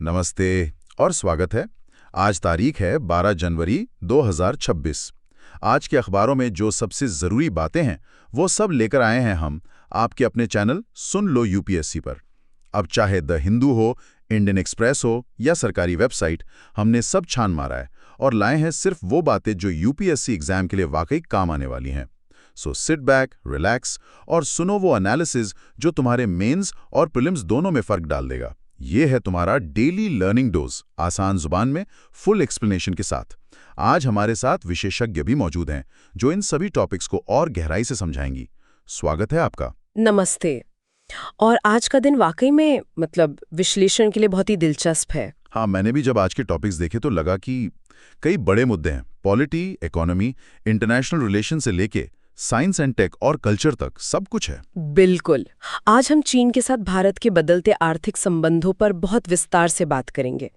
नमस्ते और स्वागत है। आज तारीख है 12 जनवरी 2026। आज के अखबारों में जो सबसे ज़रूरी बातें हैं वो सब लेकर आए हैं हम आपके अपने चैनल सुन लो यूपीएससी पर। अब चाहे द हिंदू हो, इंडियन एक्सप्रेस हो या सरकारी वेबसाइट, हमने सब छान मारा है और लाए हैं सिर्फ वो बातें जो यूपीएससी एग्जाम के लिए वाकई काम आने वाली हैं। सो सिट बैक, रिलैक्स और सुनो वो एनालिसिस जो तुम्हारे मेंस और प्रीलिम्स दोनों में फ़र्क डाल देगा। ये है तुम्हारा डेली लर्निंग डोज, आसान जुबान में फुल एक्सप्लेनेशन के साथ। आज हमारे साथ विशेषज्ञ भी मौजूद हैं जो इन सभी टॉपिक्स को और गहराई से समझाएंगी। स्वागत है आपका। नमस्ते। और आज का दिन वाकई में विश्लेषण के लिए बहुत ही दिलचस्प है। हाँ, मैंने भी जब आज के टॉपिक्स देखे तो लगा कि कई बड़े मुद्दे हैं। पॉलिटी, इकोनॉमी, इंटरनेशनल रिलेशन से लेके साइंस एंड टेक और कल्चर तक सब कुछ है। बिल्कुल। आज हम चीन के साथ भारत के बदलते आर्थिक संबंधों पर बहुत विस्तार से बात करेंगे।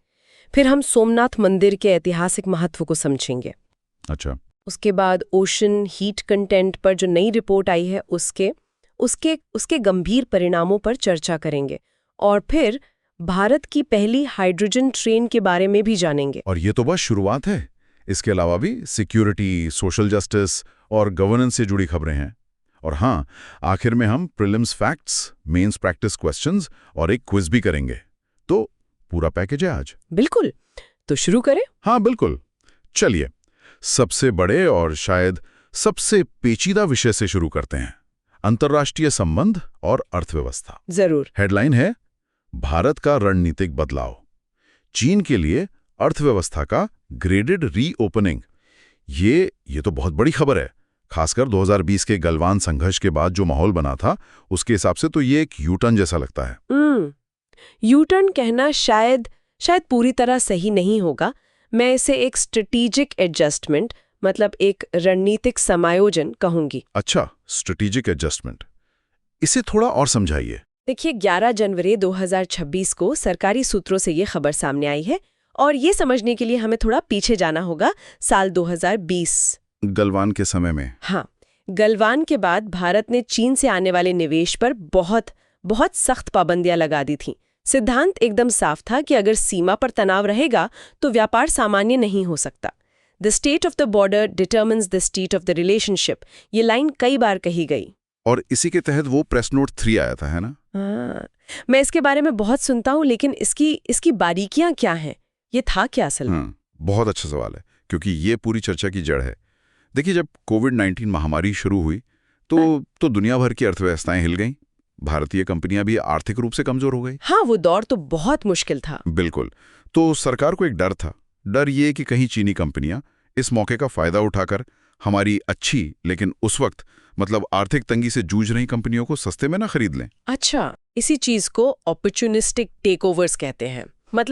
फिर हम सोमनाथ मंदिर के ऐतिहासिक महत्व को समझेंगे। अच्छा। उसके बाद ओशन हीट कंटेंट पर जो नई रिपोर्ट आई है उसके गंभीर परिणामों पर चर्चा करेंगे। और फिर भारत की पहली हाइड्रोजन ट्रेन के बारे में भी जानेंगे। और ये तो बस शुरुआत है। इसके अलावा भी सिक्योरिटी, सोशल जस्टिस और गवर्नेंस से जुड़ी खबरें हैं। और हाँ, आखिर में हम prelims facts, mains practice questions और एक क्विज भी करेंगे। तो पूरा पैकेज है आज। बिल्कुल। तो शुरू करें? हाँ बिल्कुल। चलिए, सबसे बड़े और शायद सबसे पेचीदा विषय से शुरू करते हैं, अंतर्राष्ट्रीय संबंध और अर्थव्यवस्था। जरूर। हेडलाइन है भारत का रणनीतिक बदलाव, चीन के लिए अर्थव्यवस्था का ग्रेडेड रीओपनिंग। ये तो बहुत बड़ी खबर है, खासकर 2020 के गलवान संघर्ष के बाद जो माहौल बना था उसके हिसाब से तो ये एक यू टर्न जैसा लगता है। यू टर्न कहना शायद पूरी तरह सही नहीं होगा। मैं इसे एक स्ट्रेटेजिक एडजस्टमेंट, एक रणनीतिक समायोजन कहूंगी। अच्छा, स्ट्रेटेजिक एडजस्टमेंट, इसे थोड़ा और समझाइए। देखिए, 11 जनवरी 2026 को सरकारी सूत्रों से ये खबर सामने आई है और ये समझने के लिए हमें थोड़ा पीछे जाना होगा, साल 2020। गलवान के समय में। हाँ, गलवान के बाद भारत ने चीन से आने वाले निवेश पर बहुत सख्त पाबंदियां लगा दी थीं। सिद्धांत एकदम साफ था कि अगर सीमा पर तनाव रहेगा तो व्यापार सामान्य नहीं हो सकता। The state of the border determines the state of the relationship, ये लाइन कई बार कही गई। और इसी के तहत वो प्रेस नोट 3 आया था, है ना? हाँ, मैं इसके बारे में बहुत सुनता हूँ, लेकिन इसकी बारीकियां क्या हैं? ये था क्या असल में? बहुत अच्छा सवाल है, क्योंकि ये पूरी चर्चा की जड़ है। देखिए, जब कोविड-19 महामारी शुरू हुई तो दुनिया भर की अर्थव्यवस्थाएं हिल गईं। भारतीय कंपनियां भी आर्थिक रूप से कमजोर हो गई। हाँ, वो दौर तो बहुत मुश्किल था। बिल्कुल। तो सरकार को एक डर था। डर ये कि कहीं चीनी कंपनियां इस मौके का फायदा उठाकर हमारी अच्छी लेकिन उस वक्त आर्थिक तंगी से जूझ रही कंपनियों को सस्ते में ना खरीद लें। अच्छा, इसी चीज को अपॉर्चुनिस्टिक टेकओवर्स कहते हैं।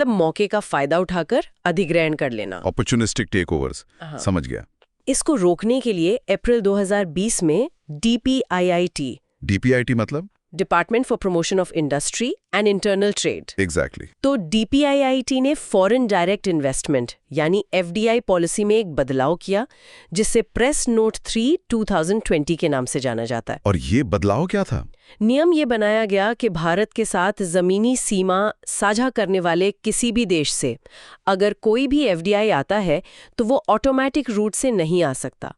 मौके का फायदा उठाकर अधिग्रहण कर लेना। अपॉर्चुनिस्टिक टेकओवर्स, समझ गया। इसको रोकने के लिए अप्रैल 2020 में डीपीआईटी मतलब department for promotion of industry and internal trade. Exactly. तो डीपीआईटी ने फॉरेन डायरेक्ट इन्वेस्टमेंट यानी एफडीआई पॉलिसी में एक बदलाव किया, जिसे प्रेस नोट 3 2020 के नाम से जाना जाता है। और ये बदलाव क्या था? नियम ये बनाया गया कि भारत के साथ जमीनी सीमा साझा करने वाले किसी भी देश से अगर कोई भी एफडीआई आता है तो वो ऑटोमेटिक रूट से नहीं आ सकता।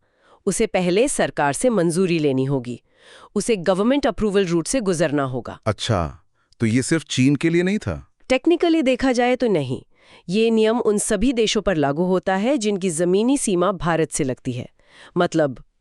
उसे पहले सरकार से मंजूरी लेनी होगी, उसे गवर्नमेंट अप्रूवल रूट से गुजरना होगा। अच्छा, तो ये सिर्फ चीन के लिए नहीं था? टेक्निकली देखा जाए तो नहीं। ये नियम उन सभी देशों पर लागू होता है जिनकी जमीनी सीमा भारत से लगती है।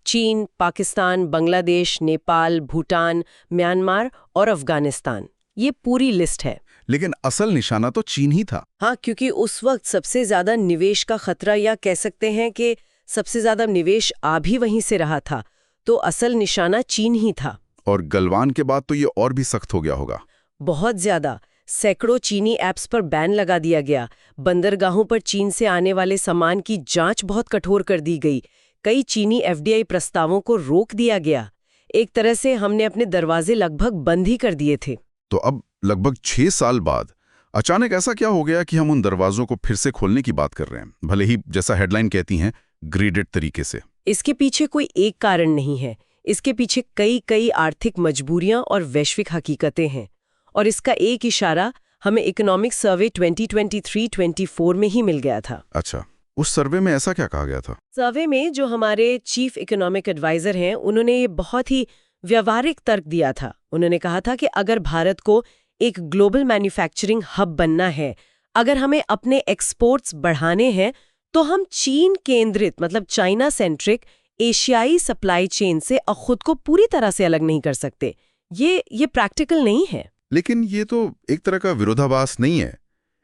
चीन, पाकिस्तान, बांग्लादेश, नेपाल, भूटान, म्यांमार और अफगानिस्तान। ये पूरी लिस्ट है। लेकिन असल निशाना तो चीन ही था। हाँ, क्योंकि उस वक्त सबसे ज्यादा निवेश का खतरा, या कह सकते हैं कि सबसे ज्यादा निवेश आ भी वहीं से रहा था, तो असल निशाना चीन ही था। और गलवान के बाद तो ये और भी सख्त हो गया होगा। बहुत ज्यादा। सैकड़ों चीनी ऐप्स पर बैन लगा दिया गया। बंदरगाहों पर चीन से आने वाले सामान की जांच बहुत कठोर कर दी गई। कई चीनी एफडीआई प्रस्तावों को रोक दिया गया। एक तरह से हमने अपने दरवाजे लगभग बंद ही कर दिए थे। तो अब लगभग 6 साल बाद अचानक ऐसा क्या हो गया कि हम उन दरवाजों को फिर से खोलने की बात कर रहे हैं, भले ही जैसा हेडलाइन कहती हैं ग्रेडेड तरीके से? इसके पीछे कोई एक कारण नहीं है। इसके पीछे कई आर्थिक मजबूरियां और वैश्विक हकीकतें हैं। और इसका एक इशारा हमें इकोनॉमिक सर्वे 2023-24 में ही मिल गया था। अच्छा, उस सर्वे में ऐसा क्या कहा गया था? सर्वे में जो हमारे चीफ इकोनॉमिक एडवाइजर हैं, उन्होंने ये बहुत ही व्यवहारिक तर्क दिया था। उन्होंने कहा था कि अगर भारत को एक ग्लोबल मैन्युफैक्चरिंग हब बनना है, अगर हमें अपने एक्सपोर्ट्स बढ़ाने हैं, तो हम चीन केंद्रित मतलब चाइना सेंट्रिक एशियाई सप्लाई चेन से खुद को पूरी तरह से अलग नहीं कर सकते। ये प्रैक्टिकल नहीं है। लेकिन ये तो एक तरह का विरोधाभास नहीं है।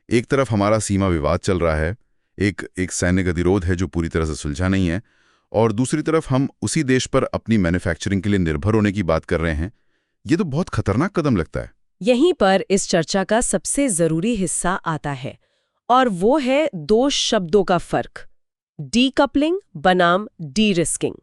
एक तरफ हमारा सीमा विवाद चल रहा है, एक सैन्य गतिरोध है जो पूरी तरह से सुलझा नहीं है, और दूसरी तरफ हम उसी देश पर अपनी मैन्युफैक्चरिंग के लिए निर्भर होने की बात कर रहे हैं। ये तो बहुत खतरनाक कदम लगता है। यहीं पर इस चर्चा का सबसे जरूरी हिस्सा आता है, और वो है दो शब्दों का फर्क, डीकपलिंग बनाम डी रिस्किंग।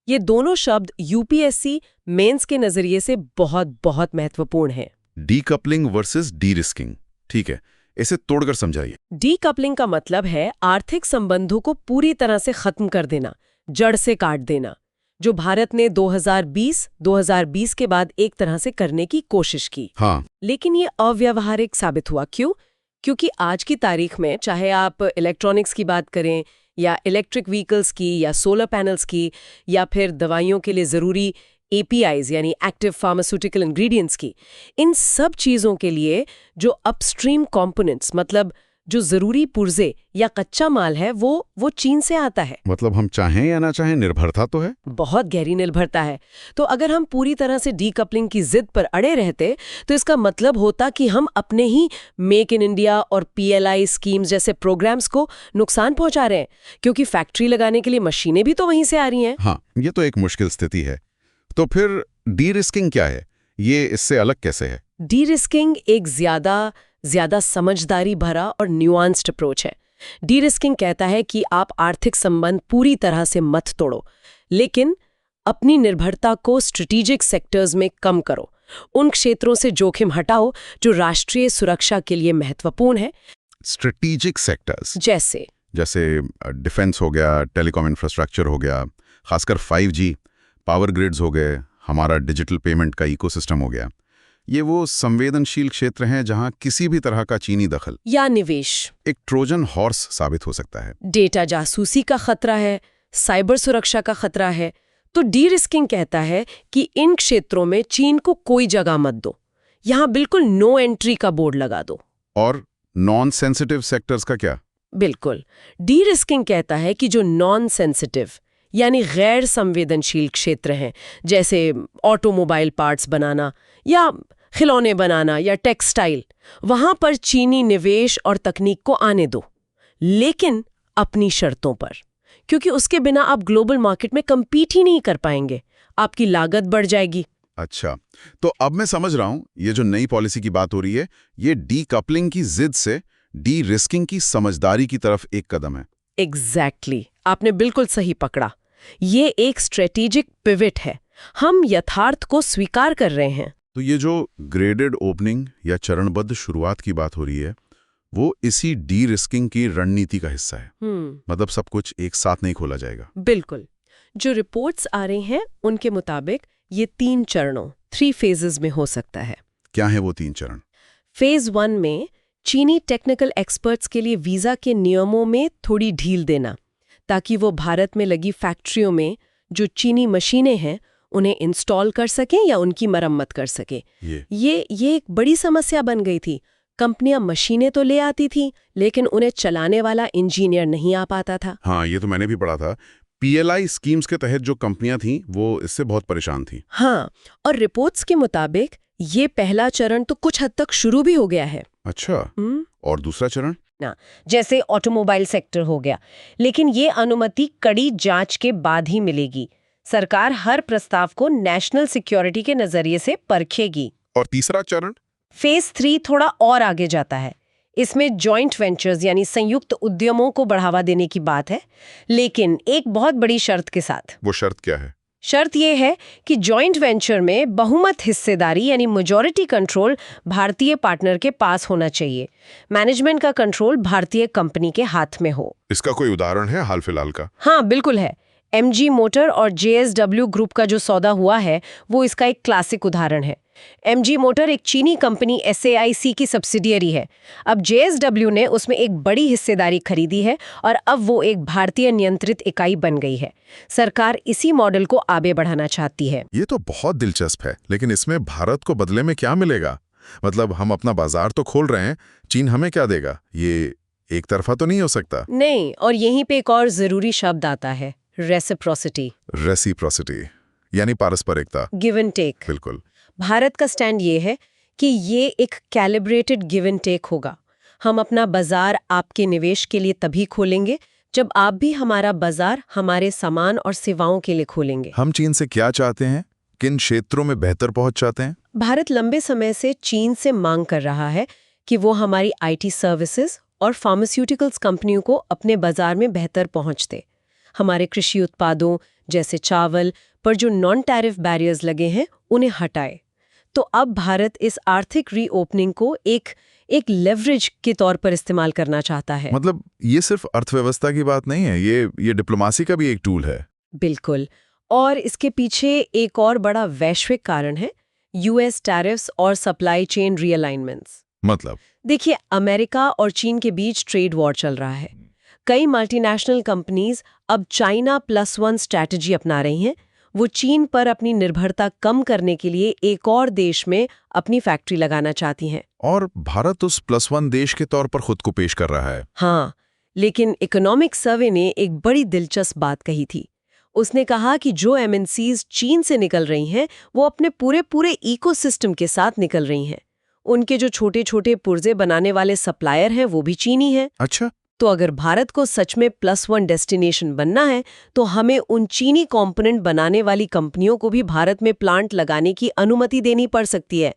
ये दोनों शब्द यूपीएससी मेंस के नजरिए से बहुत बहुत महत्वपूर्ण हैं। डीकपलिंग वर्सेस डी रिस्किंग, ठीक है, इसे तोड़कर समझाइए। डीकपलिंग का मतलब है आर्थिक संबंधों को पूरी तरह से खत्म कर देना, जड़ से काट देना, जो भारत ने 2020 के बाद एक तरह से करने की कोशिश की। हाँ। लेकिन ये अव्यावहारिक साबित हुआ। क्यों? क्योंकि आज की तारीख में चाहे आप इलेक्ट्रॉनिक्स की बात करें या इलेक्ट्रिक व्हीकल्स की या सोलर पैनल्स की या फिर दवाइयों के लिए ज़रूरी APIs यानी एक्टिव फार्मास्यूटिकल इंग्रेडिएंट्स की, इन सब चीज़ों के लिए जो अपस्ट्रीम कंपोनेंट्स मतलब जो ज़रूरी पुर्जे या कच्चा माल है वो चीन से आता है। मतलब हम चाहें या ना चाहें निर्भरता तो है, बहुत गहरी निर्भरता है। तो अगर हम पूरी तरह से डीकपलिंग की जिद पर अड़े रहते तो इसका मतलब होता कि हम अपने ही मेक इन इंडिया और PLI स्कीम्स जैसे प्रोग्राम्स को नुकसान पहुंचा रहे हैं, क्योंकि फैक्ट्री लगाने के लिए मशीनें भी तो वहीं से आ रही हैं। हाँ, ये तो एक मुश्किल स्थिति है। तो फिर डी रिस्किंग क्या है? ये इससे अलग कैसे है? डी रिस्किंग एक ज्यादा समझदारी भरा और न्यूआंस्ड अप्रोच है। डी रिस्किंग कहता है कि आप आर्थिक संबंध पूरी तरह से मत तोड़ो, लेकिन अपनी निर्भरता को स्ट्रेटेजिक सेक्टर्स में कम करो। उन क्षेत्रों से जोखिम हटाओ जो राष्ट्रीय सुरक्षा के लिए महत्वपूर्ण है। स्ट्रेटेजिक सेक्टर्स जैसे डिफेंस हो गया, टेलीकॉम इंफ्रास्ट्रक्चर हो गया, खासकर 5G, पावर ग्रिड्स हो गए, हमारा डिजिटल पेमेंट का इकोसिस्टम हो गया। ये वो संवेदनशील क्षेत्र हैं जहां किसी भी तरह का चीनी दखल या निवेश एक ट्रोजन हॉर्स साबित हो सकता है। डेटा जासूसी का खतरा है, साइबर सुरक्षा का खतरा है। तो डी रिस्किंग कहता है कि इन क्षेत्रों में चीन को कोई जगह मत दो, यहां बिल्कुल नो एंट्री का बोर्ड लगा दो। और नॉन सेंसिटिव सेक्टर्स का क्या? बिल्कुल, डी रिस्किंग कहता है कि जो नॉन सेंसिटिव यानी गैर संवेदनशील क्षेत्र हैं, जैसे ऑटोमोबाइल पार्ट्स बनाना या खिलौने बनाना या टेक्सटाइल, वहां पर चीनी निवेश और तकनीक को आने दो, लेकिन अपनी शर्तों पर, क्योंकि उसके बिना आप ग्लोबल मार्केट में कम्पीट ही नहीं कर पाएंगे, आपकी लागत बढ़ जाएगी। अच्छा, तो अब मैं समझ रहा हूं, ये जो नई पॉलिसी की बात हो रही है, ये डीकपलिंग की जिद से डी रिस्किंग की समझदारी की तरफ एक कदम है। एग्जैक्टली, आपने बिल्कुल सही पकड़ा। ये एक स्ट्रेटेजिक पिवट है। हम यथार्थ को स्वीकार कर रहे हैं। तो ये जो ग्रेडेड ओपनिंग या चरणबद्ध शुरुआत की बात हो रही है, वो इसी डी रिस्किंग की रणनीति का हिस्सा है। मतलब सब कुछ एक साथ नहीं खोला जाएगा। बिल्कुल। जो रिपोर्ट्स आ रही हैं उनके मुताबिक ये 3 चरणों 3 फेजेस में हो सकता है। क्या है वो 3 चरण? फेज 1 में चीनी टेक्निकल एक्सपर्ट्स के लिए वीजा के नियमों में थोड़ी ढील देना, ताकि वो भारत में लगी फैक्ट्रियों में जो चीनी मशीनें हैं उन्हें इंस्टॉल कर सकें या उनकी मरम्मत कर सकें। ये एक बड़ी समस्या बन गई थी। कंपनियां मशीनें तो ले आती थी, लेकिन उन्हें चलाने वाला इंजीनियर नहीं आ पाता था। हाँ, ये तो मैंने भी पढ़ा था। PLI स्कीम्स के तहत जो कंपनियां थीं वो इससे बहुत परेशान थीं। हाँ, और रिपोर्ट्स के मुताबिक ये पहला चरण तो कुछ हद तक शुरू भी हो गया है। अच्छा, और दूसरा चरण? ना, जैसे ऑटोमोबाइल सेक्टर हो गया, लेकिन ये अनुमति कड़ी जांच के बाद ही मिलेगी। सरकार हर प्रस्ताव को नेशनल सिक्योरिटी के नजरिए से परखेगी। और तीसरा चरण? फेज 3 थोड़ा और आगे जाता है। इसमें जॉइंट वेंचर्स यानी संयुक्त उद्यमों को बढ़ावा देने की बात है, लेकिन एक बहुत बड़ी शर्त के साथ। वो शर्त क्या है? शर्त ये है कि जॉइंट वेंचर में बहुमत हिस्सेदारी यानी मेजॉरिटी कंट्रोल भारतीय पार्टनर के पास होना चाहिए। मैनेजमेंट का कंट्रोल भारतीय कंपनी के हाथ में हो। इसका कोई उदाहरण है हाल फिलहाल का? हाँ, बिल्कुल है। MG मोटर और JSW ग्रुप का जो सौदा हुआ है वो इसका एक क्लासिक उदाहरण है। MG मोटर एक चीनी कंपनी SAIC की सब्सिडियरी है। अब JSW ने उसमें एक बड़ी हिस्सेदारी खरीदी है और अब वो एक भारतीय नियंत्रित इकाई बन गई है। सरकार इसी मॉडल को आगे बढ़ाना चाहती है। ये तो बहुत दिलचस्प है, लेकिन इसमें भारत को बदले में क्या मिलेगा? मतलब हम अपना बाजार तो खोल रहे हैं, चीन हमें क्या देगा? ये एक तरफा तो नहीं हो सकता। नहीं, और यहीं पे एक और जरूरी शब्द आता है, रेसिप्रोसिटी। रेसिप्रोसिटी यानी पारस्परिकता। Give and take. बिल्कुल। भारत का स्टैंड ये है कि ये एक कैलिब्रेटेड गिव एंड टेक होगा। हम अपना बाजार आपके निवेश के लिए तभी खोलेंगे जब आप भी हमारा बाजार हमारे सामान और सेवाओं के लिए खोलेंगे। हम चीन से क्या चाहते हैं? किन क्षेत्रों में बेहतर पहुंच चाहते हैं? भारत लंबे समय से चीन से मांग कर रहा है कि वो हमारी IT सर्विसेज और फार्मास्यूटिकल्स कंपनियों को अपने बाजार में बेहतर पहुंच दे। हमारे कृषि उत्पादों जैसे चावल पर जो नॉन टैरिफ बैरियर्स लगे हैं उन्हें हटाए। तो अब भारत इस आर्थिक रीओपनिंग को एक लेवरेज के तौर पर इस्तेमाल करना चाहता है। मतलब ये सिर्फ अर्थव्यवस्था की बात नहीं है, ये डिप्लोमेसी का भी एक टूल है। बिल्कुल। और इसके पीछे एक और बड़ा वैश्विक कारण है, US टैरिफ्स और सप्लाई चेन रीअलाइनमेंट्स। मतलब देखिए, अमेरिका और चीन के बीच ट्रेड वॉर चल रहा है। कई मल्टीनेशनल कंपनीज अब चाइना +1 स्ट्रैटेजी अपना रही हैं। वो चीन पर अपनी निर्भरता कम करने के लिए एक और देश में अपनी फैक्ट्री लगाना चाहती हैं। और भारत उस +1 देश के तौर पर खुद को पेश कर रहा है। हाँ, लेकिन इकोनॉमिक सर्वे ने एक बड़ी दिलचस्प बात कही थी। उसने कहा कि जो MNCs चीन से निकल रही हैं, वो अपने पूरे इकोसिस्टम के साथ निकल रही हैं। उनके जो छोटे-छोटे पुर्जे बनाने वाले सप्लायर हैं, वो भी चीनी हैं। अच्छा। तो अगर भारत को सच में +1 डेस्टिनेशन बनना है, तो हमें उन चीनी कंपोनेंट बनाने वाली कंपनियों को भी भारत में प्लांट लगाने की अनुमति देनी पड़ सकती है।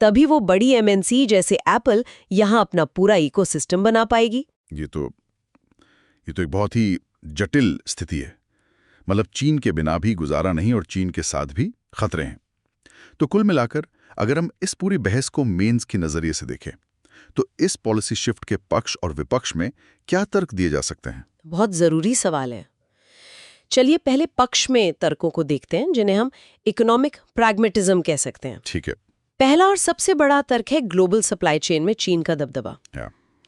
तभी वो बड़ी MNC जैसे एप्पल यहाँ अपना पूरा इकोसिस्टम बना पाएगी। ये तो एक बहुत ही जटिल स्थिति है। मतलब चीन के बिना भी गुजारा नहीं और चीन के साथ भी खतरे हैं। तो कुल मिलाकर अगर हम इस पूरी बहस को मेंस के नजरिए से देखें, तो इस पॉलिसी शिफ्ट के पक्ष और विपक्ष में क्या तर्क दिए जा सकते हैं? बहुत जरूरी सवाल है। चलिए पहले पक्ष में तर्कों को देखते हैं, जिन्हें हम इकोनॉमिक प्रैग्मेटिज्म कह सकते हैं। ठीक है। पहला और सबसे बड़ा तर्क है ग्लोबल सप्लाई चेन में चीन का दबदबा।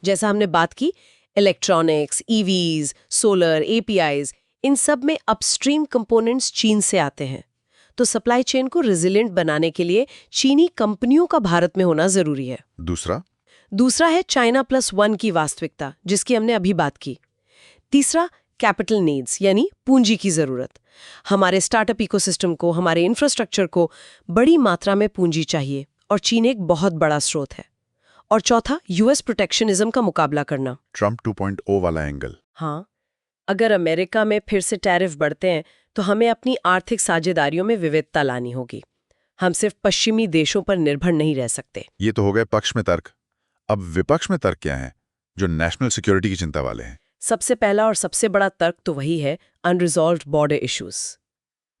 जैसा हमने बात की, इलेक्ट्रॉनिक्स, EVs, सोलर, APIs, इन सब में अपस्ट्रीम कंपोनेंट्स चीन से आते हैं। तो सप्लाई चेन को रेजिलिएंट बनाने के लिए चीनी कंपनियों का भारत में होना जरूरी है। दूसरा है चाइना +1 की वास्तविकता, जिसकी हमने अभी बात की। तीसरा, कैपिटल नीड्स यानी पूंजी की जरूरत। हमारे स्टार्टअप इकोसिस्टम को, हमारे इंफ्रास्ट्रक्चर को बड़ी मात्रा में पूंजी चाहिए और चीन एक बहुत बड़ा स्रोत है। और चौथा, US प्रोटेक्शनिज्म का मुकाबला करना। ट्रंप 2.0 वाला एंगल। हाँ, अगर अमेरिका में फिर से टैरिफ बढ़ते हैं तो हमें अपनी आर्थिक साझेदारियों में विविधता लानी होगी। हम सिर्फ पश्चिमी देशों पर निर्भर नहीं रह सकते। ये तो हो गए पक्ष में तर्क। अब विपक्ष में तर्क क्या है, जो नेशनल सिक्योरिटी की चिंता वाले हैं? सबसे पहला और सबसे बड़ा तर्क तो वही है, अनरिजॉल्व्ड बॉर्डर इश्यूज।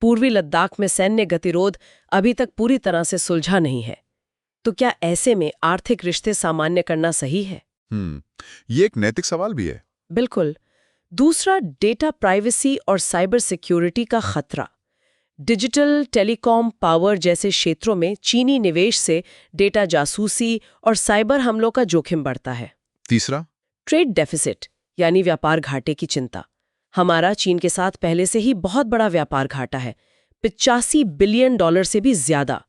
पूर्वी लद्दाख में सैन्य गतिरोध अभी तक पूरी तरह से सुलझा नहीं है। तो क्या ऐसे में आर्थिक रिश्ते सामान्य करना सही है? ये एक नैतिक सवाल भी है। बिल्कुल। दूसरा, डेटा प्राइवेसी और साइबर सिक्योरिटी का खतरा। डिजिटल, टेलीकॉम, पावर जैसे क्षेत्रों में चीनी निवेश से डेटा जासूसी और साइबर हमलों का जोखिम बढ़ता है। तीसरा, ट्रेड डेफिसिट यानी व्यापार घाटे की चिंता। हमारा चीन के साथ पहले से ही बहुत बड़ा व्यापार घाटा है, $85 बिलियन से भी ज्यादा।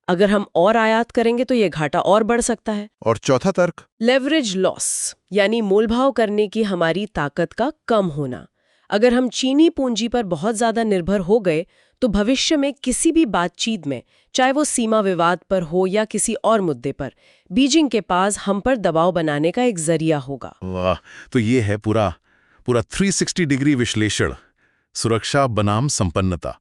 अगर हम और आयात करेंगे तो ये घाटा और बढ़ सकता है। और चौथा तर्क, लेवरेज लॉस यानी मोलभाव करने की हमारी ताकत का कम होना। अगर हम चीनी पूंजी पर बहुत ज्यादा निर्भर हो गए तो भविष्य में किसी भी बातचीत में, चाहे वो सीमा विवाद पर हो या किसी और मुद्दे पर, बीजिंग के पास हम पर दबाव बनाने का एक जरिया होगा। वाह, तो ये है पूरा 360 डिग्री विश्लेषण, सुरक्षा बनाम संपन्नता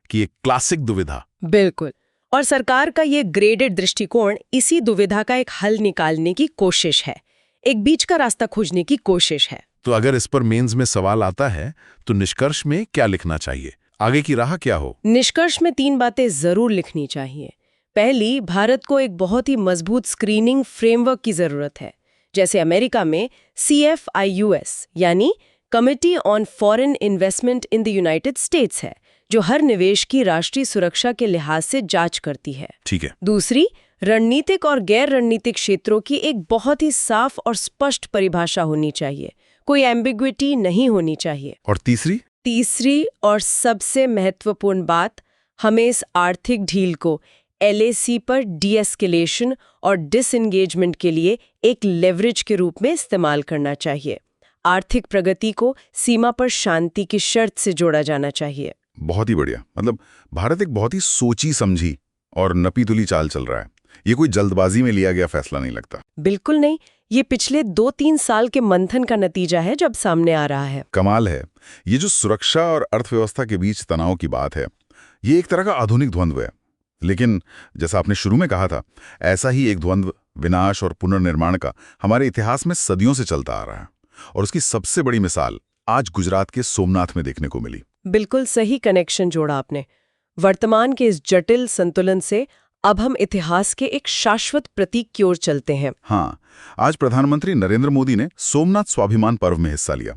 की एक क्लासिक दुविधा। बिल्कुल। और सरकार का ये ग्रेडेड दृष्टिकोण इसी दुविधा का एक हल निकालने की कोशिश है, एक बीच का रास्ता खोजने की कोशिश है। तो अगर इस पर मेंस में सवाल आता है तो निष्कर्ष में क्या लिखना चाहिए, आगे की राह क्या हो? निष्कर्ष में 3 बातें जरूर लिखनी चाहिए। पहली, भारत को एक बहुत ही मजबूत स्क्रीनिंग फ्रेमवर्क की जरूरत है, जैसे अमेरिका में CFIUS यानी committee on foreign investment in the United states है, जो हर निवेश की राष्ट्रीय सुरक्षा के लिहाज से जांच करती है। ठीक है। दूसरी, रणनीतिक और गैर रणनीतिक क्षेत्रों की एक बहुत ही साफ और स्पष्ट परिभाषा होनी चाहिए, कोई एम्बिग्विटी नहीं होनी चाहिए। और तीसरी और सबसे महत्वपूर्ण बात, हमें इस आर्थिक ढील को LAC पर डीएस्केलेशन और डिसएंगेजमेंट के लिए एक लेवरेज के रूप में इस्तेमाल करना चाहिए। आर्थिक प्रगति को सीमा पर शांति की शर्त से जोड़ा जाना चाहिए। बहुत ही बढ़िया। मतलब भारत एक बहुत ही सोची समझी और नपी-तुली चाल चल रहा है। ये कोई जल्दबाजी में लिया गया फैसला नहीं लगता। बिल्कुल नहीं, ये पिछले 2-3 साल के मंथन का नतीजा है जब सामने आ रहा है। कमाल है। ये जो सुरक्षा और अर्थव्यवस्था के बीच तनाव की बात है, ये एक तरह का आधुनिक द्वंद्व है। लेकिन जैसा आपने शुरू में कहा था, ऐसा ही एक द्वंद्व विनाश और पुनर्निर्माण का हमारे इतिहास में सदियों से चलता आ रहा है, और उसकी सबसे बड़ी मिसाल आज गुजरात के सोमनाथ में देखने को मिली। बिल्कुल सही कनेक्शन जोड़ा आपने। वर्तमान के इस जटिल संतुलन से अब हम इतिहास के एक शाश्वत प्रतीक की ओर चलते हैं। हाँ, आज प्रधानमंत्री नरेंद्र मोदी ने सोमनाथ स्वाभिमान पर्व में हिस्सा लिया।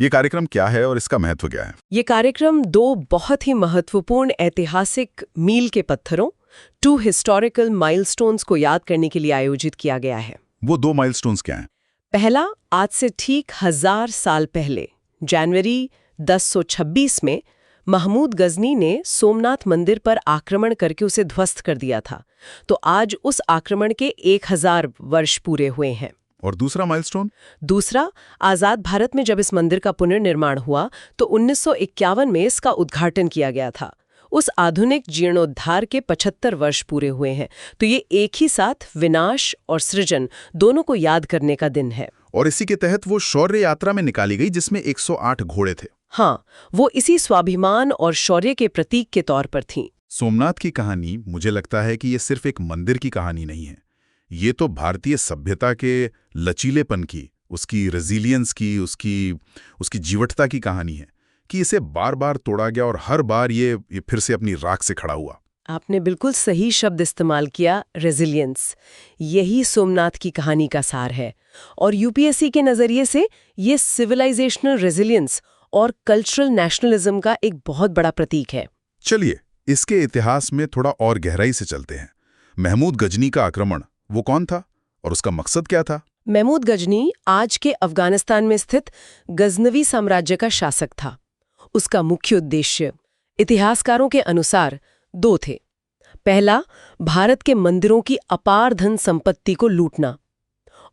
ये कार्यक्रम क्या है और इसका महत्व क्या है? ये कार्यक्रम 2 बहुत ही महत्वपूर्ण ऐतिहासिक मील के पत्थरों, 2 हिस्टोरिकल माइलस्टोन्स को याद करने के लिए आयोजित किया गया है। वो 2 माइलस्टोन्स क्या हैं? पहला, आज से ठीक 1000 साल पहले जनवरी 1026 में महमूद गजनी ने सोमनाथ मंदिर पर आक्रमण करके उसे ध्वस्त कर दिया था। तो आज उस आक्रमण के 1000 वर्ष पूरे हुए हैं। और दूसरा माइलस्टोन? दूसरा, आजाद भारत में जब इस मंदिर का पुनर्निर्माण हुआ तो 1951 में इसका उद्घाटन किया गया था। उस आधुनिक जीर्णोद्धार के 75 वर्ष पूरे हुए हैं। तो ये एक ही साथ विनाश और सृजन दोनों को याद करने का दिन है। और इसी के तहत वो शौर्य यात्रा में निकाली गई जिसमें 108 घोड़े थे। हाँ, वो इसी स्वाभिमान और शौर्य के प्रतीक के तौर पर थीं। सोमनाथ की कहानी, मुझे लगता है कि ये सिर्फ एक मंदिर की कहानी नहीं है। ये तो भारतीय सभ्यता के लचीलेपन की, उसकी रेजिलियंस की, उसकी जीवटता की कहानी है कि इसे बार बार तोड़ा गया और हर बार ये फिर से अपनी राख से खड़ा हुआ। आपने बिल्कुल सही शब्द इस्तेमाल किया, रेजिलियंस। यही सोमनाथ की कहानी का सार है। और यूपीएससी के नजरिए से ये सिविलाइजेशनल रेजिलियंस और कल्चरल नेशनलिज्म का एक बहुत बड़ा प्रतीक है। चलिए, इसके इतिहास में थोड़ा और गहराई से चलते हैं। महमूद गजनी का आक्रमण, वो कौन था और उसका मकसद क्या था? महमूद गजनी आज के अफगानिस्तान में स्थित गजनवी साम्राज्य का शासक था। उसका मुख्य उद्देश्य इतिहासकारों के अनुसार 2 थे। पहला, भारत के मंदिरों की अपार धन संपत्ति को लूटना,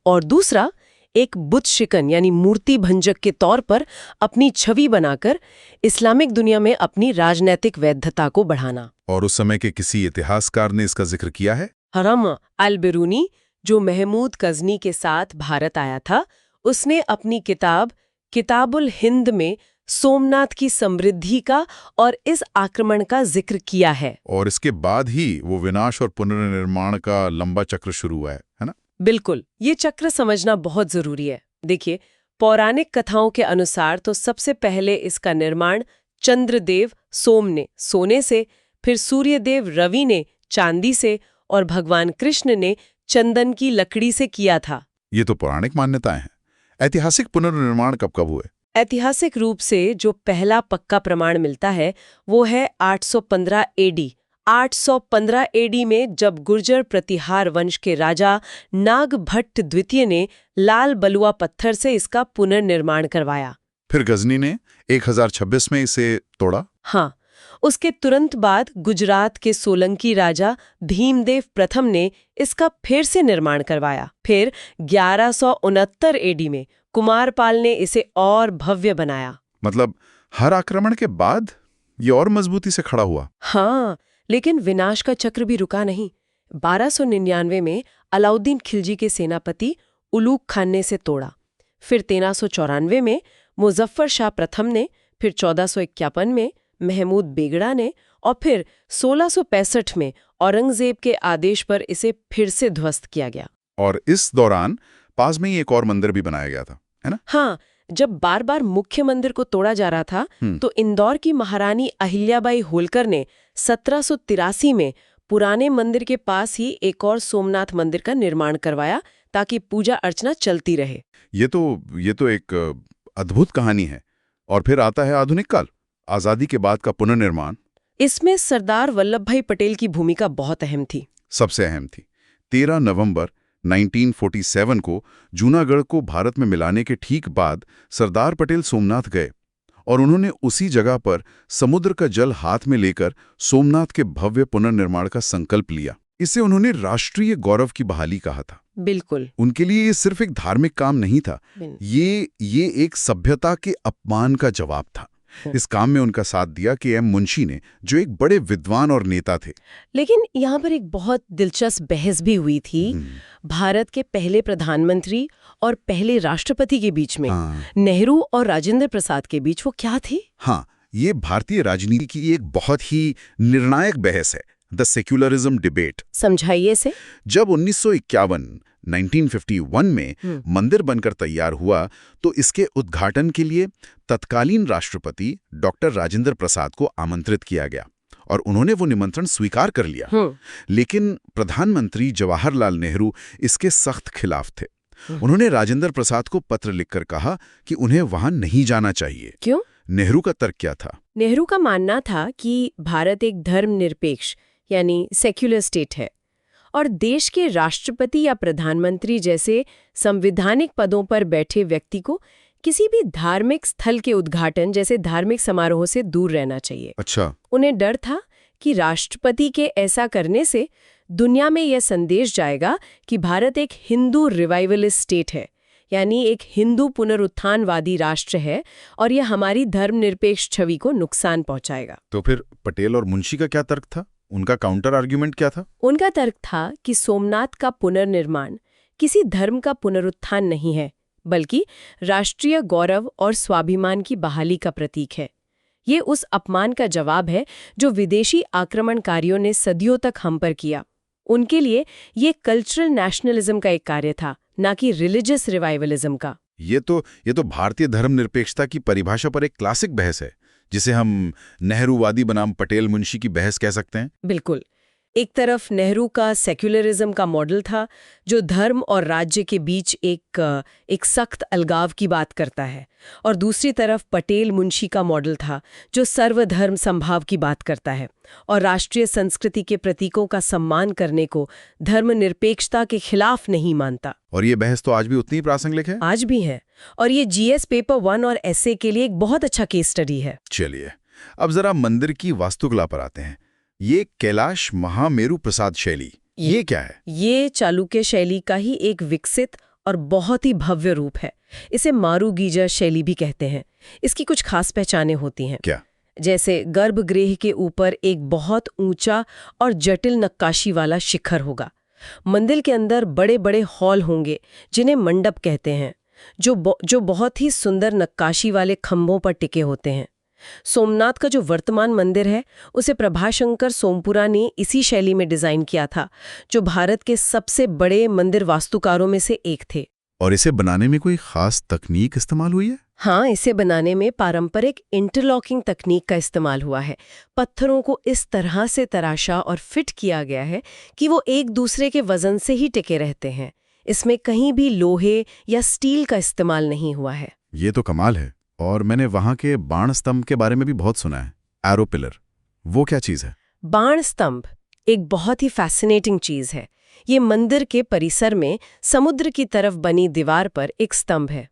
और दूसरा, एक बुत शिकन यानी मूर्ति भंजक के तौर पर अपनी छवि बनाकर इस्लामिक दुनिया में अपनी राजनैतिक वैधता को बढ़ाना। और उस समय के किसी इतिहासकार ने इसका जिक्र किया है? हरम अल-बिरूनी, जो महमूद गजनी के साथ भारत आया था, उसने अपनी किताब किताबुल हिंद में सोमनाथ की समृद्धि का और इस आक्रमण का जिक्र किया है। और इसके बाद ही वो विनाश और पुनर्निर्माण का लंबा चक्र शुरू हुआ है ना? बिल्कुल, ये चक्र समझना बहुत जरूरी है। देखिए, पौराणिक कथाओं के अनुसार तो सबसे पहले इसका निर्माण चंद्रदेव सोम ने सोने से, फिर सूर्यदेव रवि ने चांदी से और भगवान कृष्ण ने चंदन की लकड़ी से किया था। ये तो पौराणिक मान्यताएं हैं। ऐतिहासिक पुनर्निर्माण कब कब हुए? ऐतिहासिक रूप से जो पहला पक्का प्रमाण मिलता है वो है 815 एडी। 815 एडी में जब गुर्जर प्रतिहार वंश के राजा नागभट्ट द्वितीय ने लाल बलुआ पत्थर से इसका पुनर्निर्माण करवाया। फिर गजनी ने 1026 में इसे तोड़ा। हाँ, उसके तुरंत बाद गुजरात के सोलंकी राजा भीमदेव प्रथम ने इसका फिर से निर्माण करवाया। फिर 1169 एडी में कुमारपाल ने इसे और भव्य बनाया। मतलब हर आक्रमण के बाद ये और मजबूती से खड़ा हुआ। हाँ, लेकिन विनाश का चक्र भी रुका नहीं। 1299 में अलाउद्दीन खिलजी के सेनापति उलूग खान ने इसे तोड़ा। फिर 1394 में मुजफ्फर शाह प्रथम ने, फिर 1451 में महमूद बेगड़ा ने, और फिर 1665 में औरंगजेब के आदेश पर इसे फिर से ध्वस्त किया गया। और इस दौरान पास में ही एक और मंदिर भी बनाया गया था, है ना? हाँ, जब बार बार मुख्य मंदिर को तोड़ा जा रहा था तो इंदौर की महारानी अहिल्याबाई होलकर ने 1783 में पुराने मंदिर के पास ही एक और सोमनाथ मंदिर का निर्माण करवाया ताकि पूजा अर्चना चलती रहे। ये तो एक अद्भुत कहानी है। और फिर आता है आधुनिक काल। आजादी के बाद का पुनर्निर्माण इसमें सरदार वल्लभ भाई पटेल की भूमिका बहुत अहम थी। सबसे अहम थी। 13 नवंबर 1947 को जूनागढ़ को भारत में मिलाने के ठीक बाद सरदार पटेल सोमनाथ गए और उन्होंने उसी जगह पर समुद्र का जल हाथ में लेकर सोमनाथ के भव्य पुनर्निर्माण का संकल्प लिया। इसे उन्होंने राष्ट्रीय गौरव की बहाली कहा था। बिल्कुल। उनके लिए ये सिर्फ एक धार्मिक काम नहीं था, ये एक सभ्यता के अपमान का जवाब था। इस काम में उनका साथ दिया के.एम. मुंशी ने, जो एक बड़े विद्वान और नेता थे। लेकिन यहाँ पर एक बहुत दिलचस्प बहस भी हुई थी भारत के पहले प्रधानमंत्री और पहले राष्ट्रपति के बीच में। नेहरू और राजेंद्र प्रसाद के बीच वो क्या थी? हाँ, ये भारतीय राजनीति की एक बहुत ही निर्णायक बहस है, द सेक्युलरिज्म डिबेट। समझाइए इसे। जब 1951 में मंदिर बनकर तैयार हुआ तो इसके उद्घाटन के लिए तत्कालीन राष्ट्रपति डॉक्टर राजेंद्र प्रसाद को आमंत्रित किया गया और उन्होंने वो निमंत्रण स्वीकार कर लिया। लेकिन प्रधानमंत्री जवाहरलाल नेहरू इसके सख्त खिलाफ थे। उन्होंने राजेंद्र प्रसाद को पत्र लिखकर कहा कि उन्हें वहां नहीं जाना चाहिए। क्यों? नेहरू का तर्क क्या था? नेहरू का मानना था कि भारत एक धर्मनिरपेक्ष यानी सेक्युलर स्टेट है और देश के राष्ट्रपति या प्रधानमंत्री जैसे संवैधानिक पदों पर बैठे व्यक्ति को किसी भी धार्मिक स्थल के उद्घाटन जैसे धार्मिक समारोह से दूर रहना चाहिए। अच्छा। उन्हें डर था कि राष्ट्रपति के ऐसा करने से दुनिया में यह संदेश जाएगा कि भारत एक हिंदू रिवाइवलिस्ट स्टेट है, यानी एक हिंदू पुनरुत्थानवादी राष्ट्र है और यह हमारी धर्मनिरपेक्ष छवि को नुकसान पहुंचाएगा। तो फिर पटेल और मुंशी का क्या तर्क था? उनका काउंटर आर्ग्यूमेंट क्या था? उनका तर्क था कि सोमनाथ का पुनर्निर्माण किसी धर्म का पुनरुत्थान नहीं है, बल्कि राष्ट्रीय गौरव और स्वाभिमान की बहाली का प्रतीक है। ये उस अपमान का जवाब है जो विदेशी आक्रमणकारियों ने सदियों तक हम पर किया। उनके लिए ये कल्चरल नेशनलिज्म का एक कार्य था, ना कि रिलीजियस रिवाइवलिज्म का। ये तो भारतीय धर्मनिरपेक्षता की परिभाषा पर एक क्लासिक बहस है, जिसे हम नेहरूवादी बनाम पटेल मुंशी की बहस कह सकते हैं। बिल्कुल। एक तरफ नेहरू का सेक्युलरिज्म का मॉडल था जो धर्म और राज्य के बीच एक सख्त अलगाव की बात करता है, और दूसरी तरफ पटेल मुंशी का मॉडल था जो सर्वधर्म संभाव की बात करता है और राष्ट्रीय संस्कृति के प्रतीकों का सम्मान करने को धर्मनिरपेक्षता के खिलाफ नहीं मानता। और ये बहस तो आज भी उतनी प्रासंगिक है। आज भी है, और ये जीएस पेपर 1 और एसए के लिए एक बहुत अच्छा केस स्टडी है। चलिए अब जरा मंदिर की वास्तुकला पर आते हैं। ये कैलाश महामेरु प्रसाद शैली, ये क्या है? ये चालुक्य शैली का ही एक विकसित और बहुत ही भव्य रूप है। इसे मारुगीजर शैली भी कहते हैं। इसकी कुछ खास पहचानें होती हैं। क्या? जैसे गर्भगृह के ऊपर एक बहुत ऊंचा और जटिल नक्काशी वाला शिखर होगा। मंदिर के अंदर बड़े बड़े हॉल होंगे जिन्हें मंडप कहते हैं, जो बहुत ही सुंदर नक्काशी वाले खंभों पर टिके होते हैं। सोमनाथ का जो वर्तमान मंदिर है उसे प्रभाशंकर सोमपुरा ने इसी शैली में डिजाइन किया था, जो भारत के सबसे बड़े मंदिर वास्तुकारों में से एक थे। और इसे बनाने में कोई खास तकनीक इस्तेमाल हुई है? हाँ, इसे बनाने में पारंपरिक इंटरलॉकिंग तकनीक का इस्तेमाल हुआ है। पत्थरों को इस तरह से तराशा और फिट किया गया है कि वो एक दूसरे के वजन से ही टिके रहते हैं। इसमें कहीं भी लोहे या स्टील का इस्तेमाल नहीं हुआ है। ये तो कमाल है। और मैंने वहां के बाण स्तंभ के बारे में भी बहुत सुना है, एरो पिलर। वो क्या चीज है? बाण स्तंभ एक बहुत ही फैसिनेटिंग चीज है। ये मंदिर के परिसर में समुद्र की तरफ बनी दीवार पर एक स्तंभ है।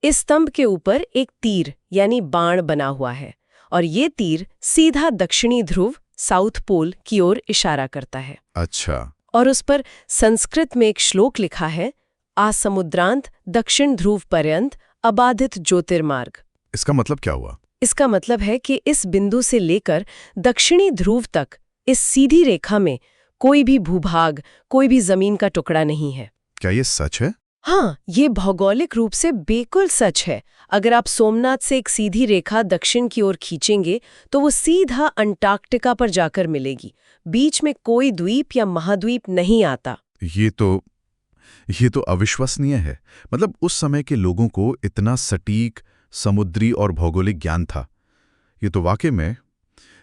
इस स्तंभ के ऊपर एक तीर यानी बाण बना हुआ है और ये तीर सीधा दक्षिणी ध्रुव साउथ पोल की ओर इशारा करता है। अच्छा। और उस पर संस्कृत में एक श्लोक लिखा है, आसमुद्रांत दक्षिण ध्रुव पर्यंत अबाधित ज्योतिर्मार्ग। इसका मतलब क्या हुआ? इसका मतलब है कि इस बिंदु से लेकर दक्षिणी ध्रुव तक इस सीधी रेखा में कोई भी भूभाग, कोई भी जमीन का टुकड़ा नहीं है। क्या ये सच है? हाँ, ये भौगोलिक रूप से बिल्कुल सच है। अगर आप सोमनाथ से एक सीधी रेखा दक्षिण की ओर खींचेंगे तो वो सीधा अंटार्कटिका पर जाकर मिलेगी। बीच में कोई द्वीप या महाद्वीप नहीं आता। ये तो अविश्वसनीय है। मतलब उस समय के लोगों को इतना सटीक समुद्री और भौगोलिक ज्ञान था। ये तो वाकई में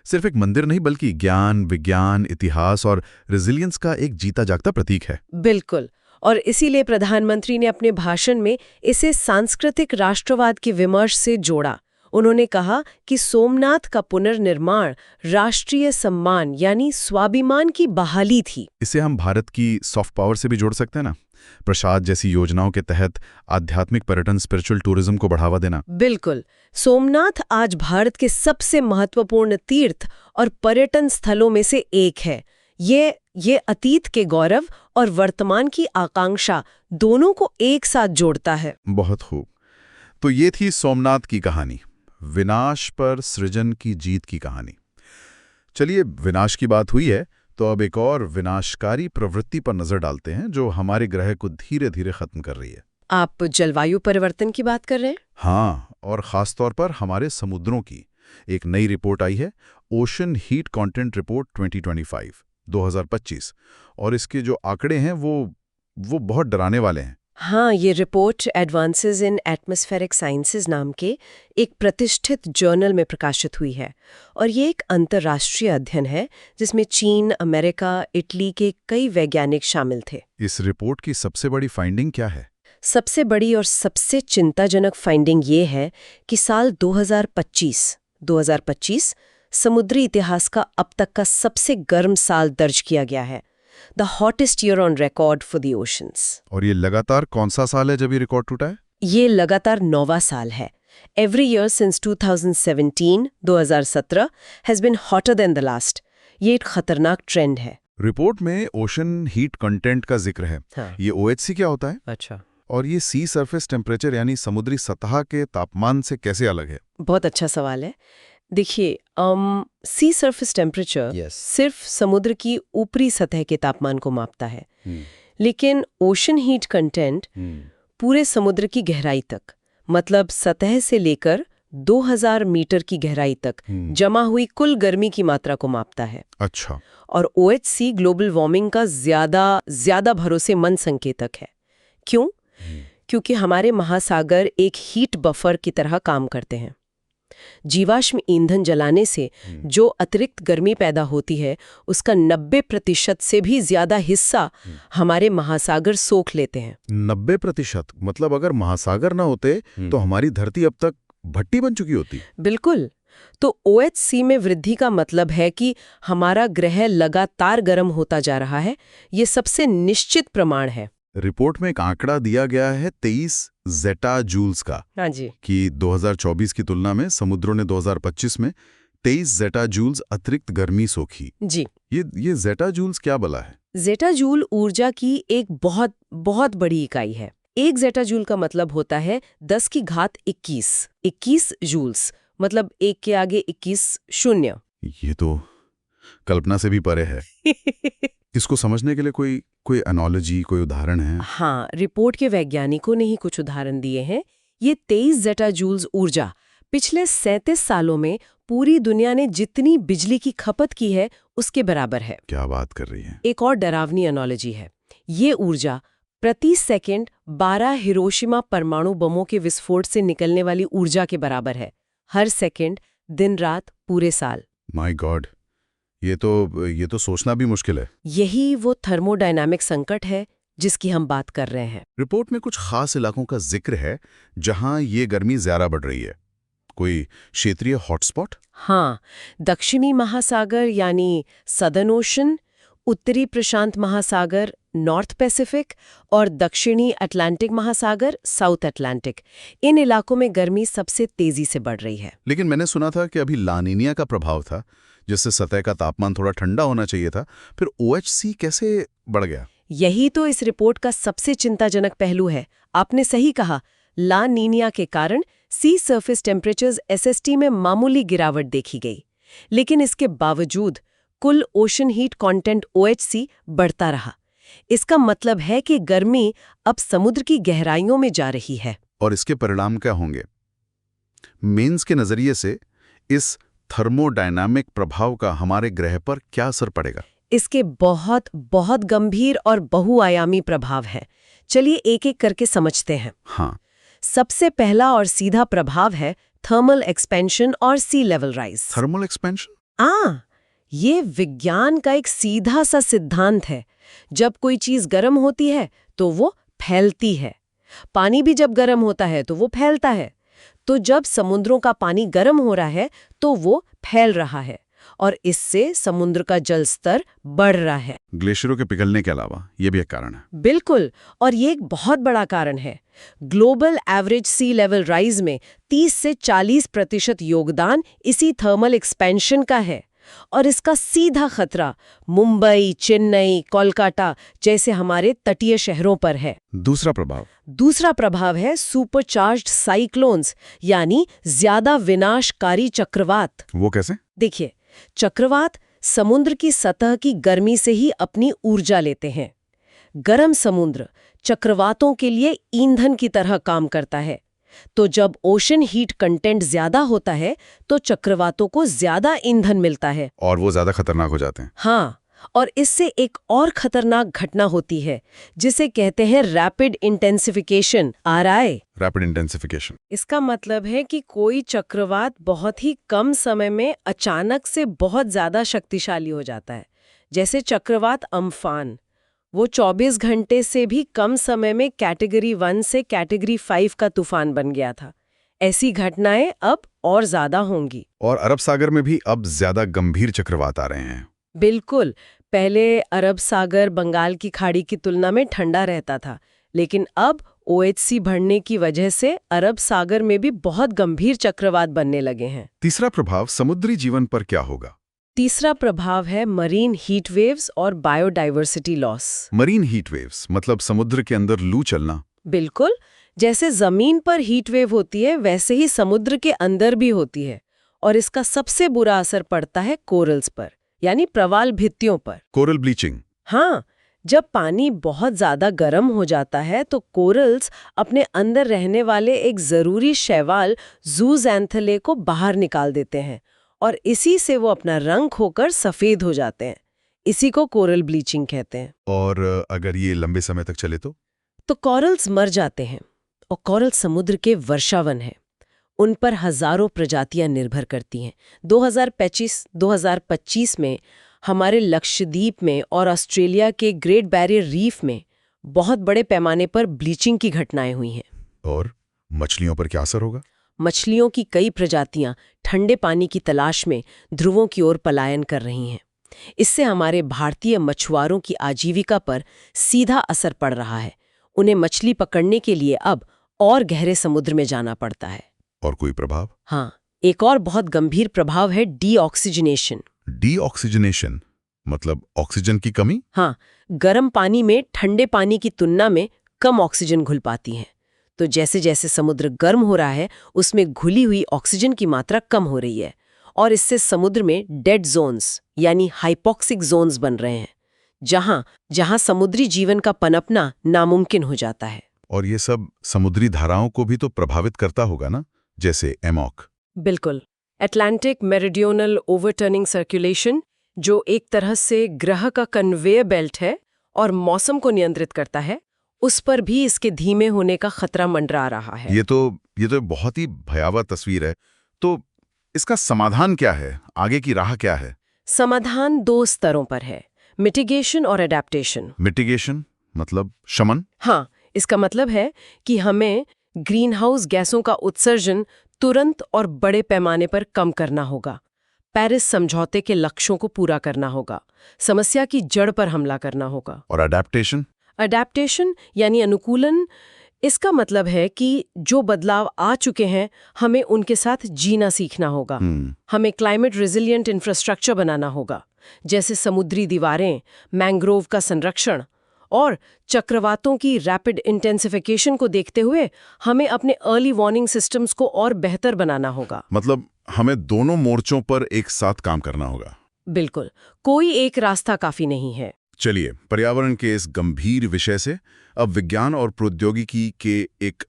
सिर्फ एक मंदिर नहीं बल्कि ज्ञान, विज्ञान, इतिहास और रेजिलियंस का एक जीता जागता प्रतीक है। बिल्कुल। और इसीलिए प्रधानमंत्री ने अपने भाषण में इसे सांस्कृतिक राष्ट्रवाद के विमर्श से जोड़ा। उन्होंने कहा कि सोमनाथ का पुनर्निर्माण राष्ट्रीय सम्मान यानी स्वाभिमान की बहाली थी। इसे हम भारत की सॉफ्ट पावर से भी जोड़ सकते हैं ना, प्रसाद जैसी योजनाओं के तहत आध्यात्मिक पर्यटन, स्पिरिचुअल टूरिज्म को बढ़ावा देना। बिल्कुल। सोमनाथ आज भारत के सबसे महत्वपूर्ण तीर्थ और पर्यटन स्थलों में से एक है। ये अतीत के गौरव और वर्तमान की आकांक्षा दोनों को एक साथ जोड़ता है। बहुत खूब। तो ये थी सोमनाथ की कहानी, विनाश पर सृजन की जीत की कहानी। चलिए, विनाश की बात हुई है तो अब एक और विनाशकारी प्रवृत्ति पर नजर डालते हैं जो हमारे ग्रह को धीरे धीरे खत्म कर रही है। आप जलवायु परिवर्तन की बात कर रहे हैं? हाँ, और खासतौर पर हमारे समुद्रों की। एक नई रिपोर्ट आई है, ओशन हीट कंटेंट रिपोर्ट 2025, और इसके जो आंकड़े हैं वो बहुत डराने वाले हैं। हाँ, ये report advances in atmospheric sciences नाम के एक प्रतिष्ठित जर्नल में प्रकाशित हुई है, और ये एक अंतर्राष्ट्रीय अध्ययन है जिसमें चीन, अमेरिका, इटली के कई वैज्ञानिक शामिल थे। इस रिपोर्ट की सबसे बड़ी फाइंडिंग क्या है? सबसे बड़ी और सबसे चिंताजनक फाइंडिंग ये है कि साल 2025 समुद्री इतिहास का अब तक का सबसे गर्म साल दर्ज किया गया है। The hottest year on record for the oceans. और ये लगातार कौन सा साल है जब ये रिकॉर्ड टूटा है? ये लगातार 9वां साल है। Every year since 2017 has been hotter than the last. ये एक खतरनाक ट्रेंड है। रिपोर्ट में ओशन हीट कंटेंट का जिक्र है। हाँ। ये OHC क्या होता है? अच्छा, और ये सी सरफेस टेम्परेचर यानी समुद्री सतह के तापमान से कैसे अलग है? बहुत अच्छा सवाल है। देखिए, सी सरफेस टेम्परेचर सिर्फ समुद्र की ऊपरी सतह के तापमान को मापता है, लेकिन ओशन हीट कंटेंट पूरे समुद्र की गहराई तक, मतलब सतह से लेकर 2000 मीटर की गहराई तक जमा हुई कुल गर्मी की मात्रा को मापता है। अच्छा। और OHC ग्लोबल वार्मिंग का ज्यादा भरोसेमंद संकेतक है। क्यों? क्योंकि हमारे महासागर एक हीट बफर की तरह काम करते हैं। जीवाश्म ईंधन जलाने से जो अतिरिक्त गर्मी पैदा होती है, उसका 90% से भी ज्यादा हिस्सा हमारे महासागर सोख लेते हैं। 90%? मतलब अगर महासागर ना होते तो हमारी धरती अब तक भट्टी बन चुकी होती। बिल्कुल। तो OHC में वृद्धि का मतलब है कि हमारा ग्रह लगातार गर्म होता जा रहा है। ये सबसे निश्चित प्रमाण है। रिपोर्ट में एक आंकड़ा दिया गया है 23 ज़ेटा जूल्स का। हाँ जी। कि 2024 की तुलना में समुद्रों ने 2025 में 23 ज़ेटा जूल्स अतिरिक्त गर्मी सोखी। जी। ये ज़ेटा जूल्स क्या बला है? ज़ेटा जूल ऊर्जा की एक बहुत बड़ी इकाई है। एक ज़ेटा जूल का मतलब होता है 10 की घात 21 जूल्स, मतलब 1 के आगे 21 शून्य। ये तो कल्पना से भी परे है। इसको समझने के लिए कोई एनालॉजी, कोई उदाहरण है? हाँ, रिपोर्ट के वैज्ञानिकों ने ही कुछ उदाहरण दिए हैं। ये 23 ज़ेटा जूल्स ऊर्जा पिछले 37 सालों में पूरी दुनिया ने जितनी बिजली की खपत की है उसके बराबर है। क्या बात कर रही है? एक और डरावनी एनालॉजी है। ये ऊर्जा प्रति सेकंड 12 हिरोशिमा परमाणु बमों के विस्फोट से निकलने वाली ऊर्जा के बराबर है। हर सेकंड, दिन रात, पूरे साल। माय गॉड, ये तो सोचना भी मुश्किल है। यही वो थर्मोडायनामिक संकट है जिसकी हम बात कर रहे हैं। रिपोर्ट में कुछ खास इलाकों का जिक्र है जहां ये गर्मी ज्यादा बढ़ रही है। कोई क्षेत्रीय हॉटस्पॉट? हाँ, दक्षिणी महासागर यानी सदर्न ओशन, उत्तरी प्रशांत महासागर नॉर्थ पैसिफिक और दक्षिणी अटलांटिक महासागर साउथ अटलांटिक, इन इलाकों में गर्मी सबसे तेजी से बढ़ रही है। लेकिन मैंने सुना था कि अभी लानिनिया का प्रभाव था, जिससे सतह का तापमान थोड़ा ठंडा होना चाहिए था। फिर OHC कैसे बढ़ गया? यही तो इस रिपोर्ट का सबसे चिंताजनक पहलू है। आपने सही कहा, ला नीनिया के कारण सी सरफेस टेम्परेचर्स SST में मामूली गिरावट देखी गई, लेकिन इसके बावजूद कुल ओशन हीट कंटेंट OHC बढ़ता रहा। इसका मतलब है कि गर्मी अब समुद्र की गहराइयों में जा रही है। और इसके परिणाम क्या होंगे? मेंस के नजरिए से इस थर्मोडायनामिक प्रभाव का हमारे ग्रह पर क्या असर पड़ेगा? इसके बहुत गंभीर और बहुआयामी प्रभाव हैं। चलिए एक एक करके समझते हैं। हाँ। सबसे पहला और सीधा प्रभाव है थर्मल एक्सपेंशन और सी लेवल राइज। Thermal expansion? ये विज्ञान का एक सीधा सा सिद्धांत है। जब कोई चीज गर्म होती है तो वो फैलती है। पानी भी जब गर्म होता है तो वो फैलता है। तो जब समुद्रों का पानी गर्म हो रहा है तो वो फैल रहा है और इससे समुद्र का जल स्तर बढ़ रहा है। ग्लेशियरों के पिघलने के अलावा ये भी एक कारण है। बिल्कुल, और ये एक बहुत बड़ा कारण है। ग्लोबल एवरेज सी लेवल राइज में 30 से 40% योगदान इसी थर्मल एक्सपेंशन का है और इसका सीधा खतरा मुंबई, चेन्नई, कोलकाता जैसे हमारे तटीय शहरों पर है। दूसरा प्रभाव है सुपरचार्ज्ड साइक्लोन्स, यानी ज्यादा विनाशकारी चक्रवात। वो कैसे? देखिए, चक्रवात समुद्र की सतह की गर्मी से ही अपनी ऊर्जा लेते हैं। गर्म समुद्र चक्रवातों के लिए ईंधन की तरह काम करता है। तो जब ओशन हीट कंटेंट ज्यादा होता है तो चक्रवातों को ज्यादा ईंधन मिलता है और वो ज्यादा खतरनाक हो जाते हैं। हाँ, और इससे एक और खतरनाक घटना होती है जिसे कहते हैं rapid intensification, RI। Rapid intensification इसका मतलब है कि कोई चक्रवात बहुत ही कम समय में अचानक से बहुत ज्यादा शक्तिशाली हो जाता है। जैसे चक्रवात अम्फान, वो 24 घंटे से भी कम समय में कैटेगरी 1 से कैटेगरी 5 का तूफान बन गया था। ऐसी घटनाएं अब और ज्यादा होंगी। और अरब सागर में भी अब ज्यादा गंभीर चक्रवात आ रहे हैं। बिल्कुल, पहले अरब सागर बंगाल की खाड़ी की तुलना में ठंडा रहता था, लेकिन अब OHC बढ़ने की वजह से अरब सागर में भी बहुत गंभीर चक्रवात बनने लगे हैं। तीसरा प्रभाव समुद्री जीवन पर क्या होगा? तीसरा प्रभाव है मरीन हीट वेव्स और biodiversity loss. Marine heat waves मतलब समुद्र के अंदर लू चलना। बिल्कुल, जैसे जमीन पर हीट वेव होती है वैसे ही समुद्र के अंदर भी होती है, और इसका सबसे बुरा असर पड़ता है कोरल्स पर, यानी प्रवाल भित्तियों पर। Coral bleaching. हाँ, जब पानी बहुत ज्यादा गर्म हो जाता है तो कोरल्स अपने अंदर रहने वाले एक जरूरी शैवाल ज़ूज़ैंथेले को बाहर निकाल देते हैं और इसी से वो अपना रंग खोकर सफेद हो जाते हैं। इसी को कोरल ब्लीचिंग कहते हैं। और अगर ये लंबे समय तक चले तो कोरल्स मर जाते हैं, और कोरल समुद्र के वर्षावन हैं। उन पर हजारों प्रजातियां निर्भर करती हैं। 2025 में हमारे लक्षद्वीप में और ऑस्ट्रेलिया के ग्रेट बैरियर रीफ में बहुत बड़े पैमाने पर ब्लीचिंग की घटनाएं हुई हैं। और मछलियों पर क्या असर होगा? मछलियों की कई प्रजातियां ठंडे पानी की तलाश में ध्रुवों की ओर पलायन कर रही हैं। इससे हमारे भारतीय मछुआरों की आजीविका पर सीधा असर पड़ रहा है। उन्हें मछली पकड़ने के लिए अब और गहरे समुद्र में जाना पड़ता है। और कोई प्रभाव? हाँ, एक और बहुत गंभीर प्रभाव है डीऑक्सीजनेशन। डीऑक्सीजनेशन मतलब ऑक्सीजन की कमी? हाँ, गर्म पानी में ठंडे पानी की तुलना में कम ऑक्सीजन घुल पाती है। तो जैसे जैसे समुद्र गर्म हो रहा है उसमें घुली हुई ऑक्सीजन की मात्रा कम हो रही है, और इससे समुद्र में डेड जोन्स यानी हाइपोक्सिक जोन्स बन रहे हैं, जहां समुद्री जीवन का पनपना नामुमकिन हो जाता है। और ये सब समुद्री धाराओं को भी तो प्रभावित करता होगा ना, जैसे एमॉक। बिल्कुल, अटलांटिक मेरिडियोनल ओवरटर्निंग सर्कुलेशन, जो एक तरह से ग्रह का कन्वेयर बेल्ट है और मौसम को नियंत्रित करता है, उस पर भी इसके धीमे होने का खतरा मंडरा रहा है। ये तो बहुत ही भयावह तस्वीर है। तो इसका समाधान क्या है? आगे की राह क्या है? समाधान 2 स्तरों पर है, मिटिगेशन और एडेप्टेशन। मिटिगेशन मतलब शमन? हाँ, इसका मतलब है कि हमें ग्रीनहाउस गैसों का उत्सर्जन तुरंत और बड़े पैमाने पर कम करना होगा। पेरिस समझौते के लक्ष्यों को पूरा करना होगा। समस्या की जड़ पर हमला करना होगा। और एडेप्टेशन? एडेप्टेशन यानी अनुकूलन। इसका मतलब है कि जो बदलाव आ चुके हैं हमें उनके साथ जीना सीखना होगा। हमें क्लाइमेट रेजिलिएंट इंफ्रास्ट्रक्चर बनाना होगा, जैसे समुद्री दीवारें, मैंग्रोव का संरक्षण, और चक्रवातों की रैपिड इंटेंसिफिकेशन को देखते हुए हमें अपने अर्ली वार्निंग सिस्टम्स को और बेहतर बनाना होगा। मतलब हमें दोनों मोर्चों पर एक साथ काम करना होगा। बिल्कुल, कोई एक रास्ता काफी नहीं है। चलिए, पर्यावरण के इस गंभीर विषय से अब विज्ञान और प्रौद्योगिकी के एक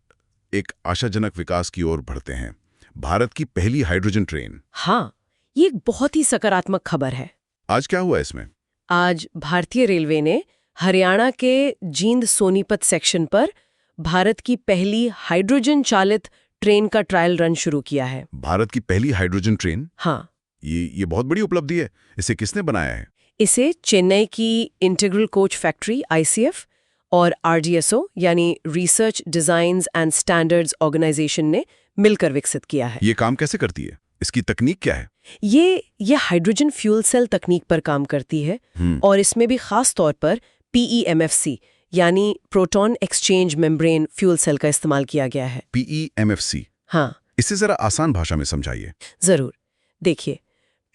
आशाजनक विकास की ओर बढ़ते हैं। भारत की पहली हाइड्रोजन ट्रेन। हाँ, ये एक बहुत ही सकारात्मक खबर है। आज क्या हुआ इसमें? आज भारतीय रेलवे ने हरियाणा के जींद सोनीपत सेक्शन पर भारत की पहली हाइड्रोजन चालित ट्रेन का ट्रायल रन शुरू किया है। भारत की पहली हाइड्रोजन ट्रेन? हाँ, ये बहुत बड़ी उपलब्धि है। इसे किसने बनाया है? इसे चेन्नई की इंटीग्रल कोच फैक्ट्री ICF और RDSO यानी research designs and standards organisation ने मिलकर विकसित किया है। ये काम कैसे करती है? इसकी तकनीक क्या है? ये हाइड्रोजन फ्यूल सेल तकनीक पर काम करती है और इसमें भी खास तौर पर PEMFC यानी proton exchange membrane fuel cell का इस्तेमाल किया गया है। PEMFC? हाँ, इसे जरा आसान भाषा में समझाइए। जरूर। देखिए,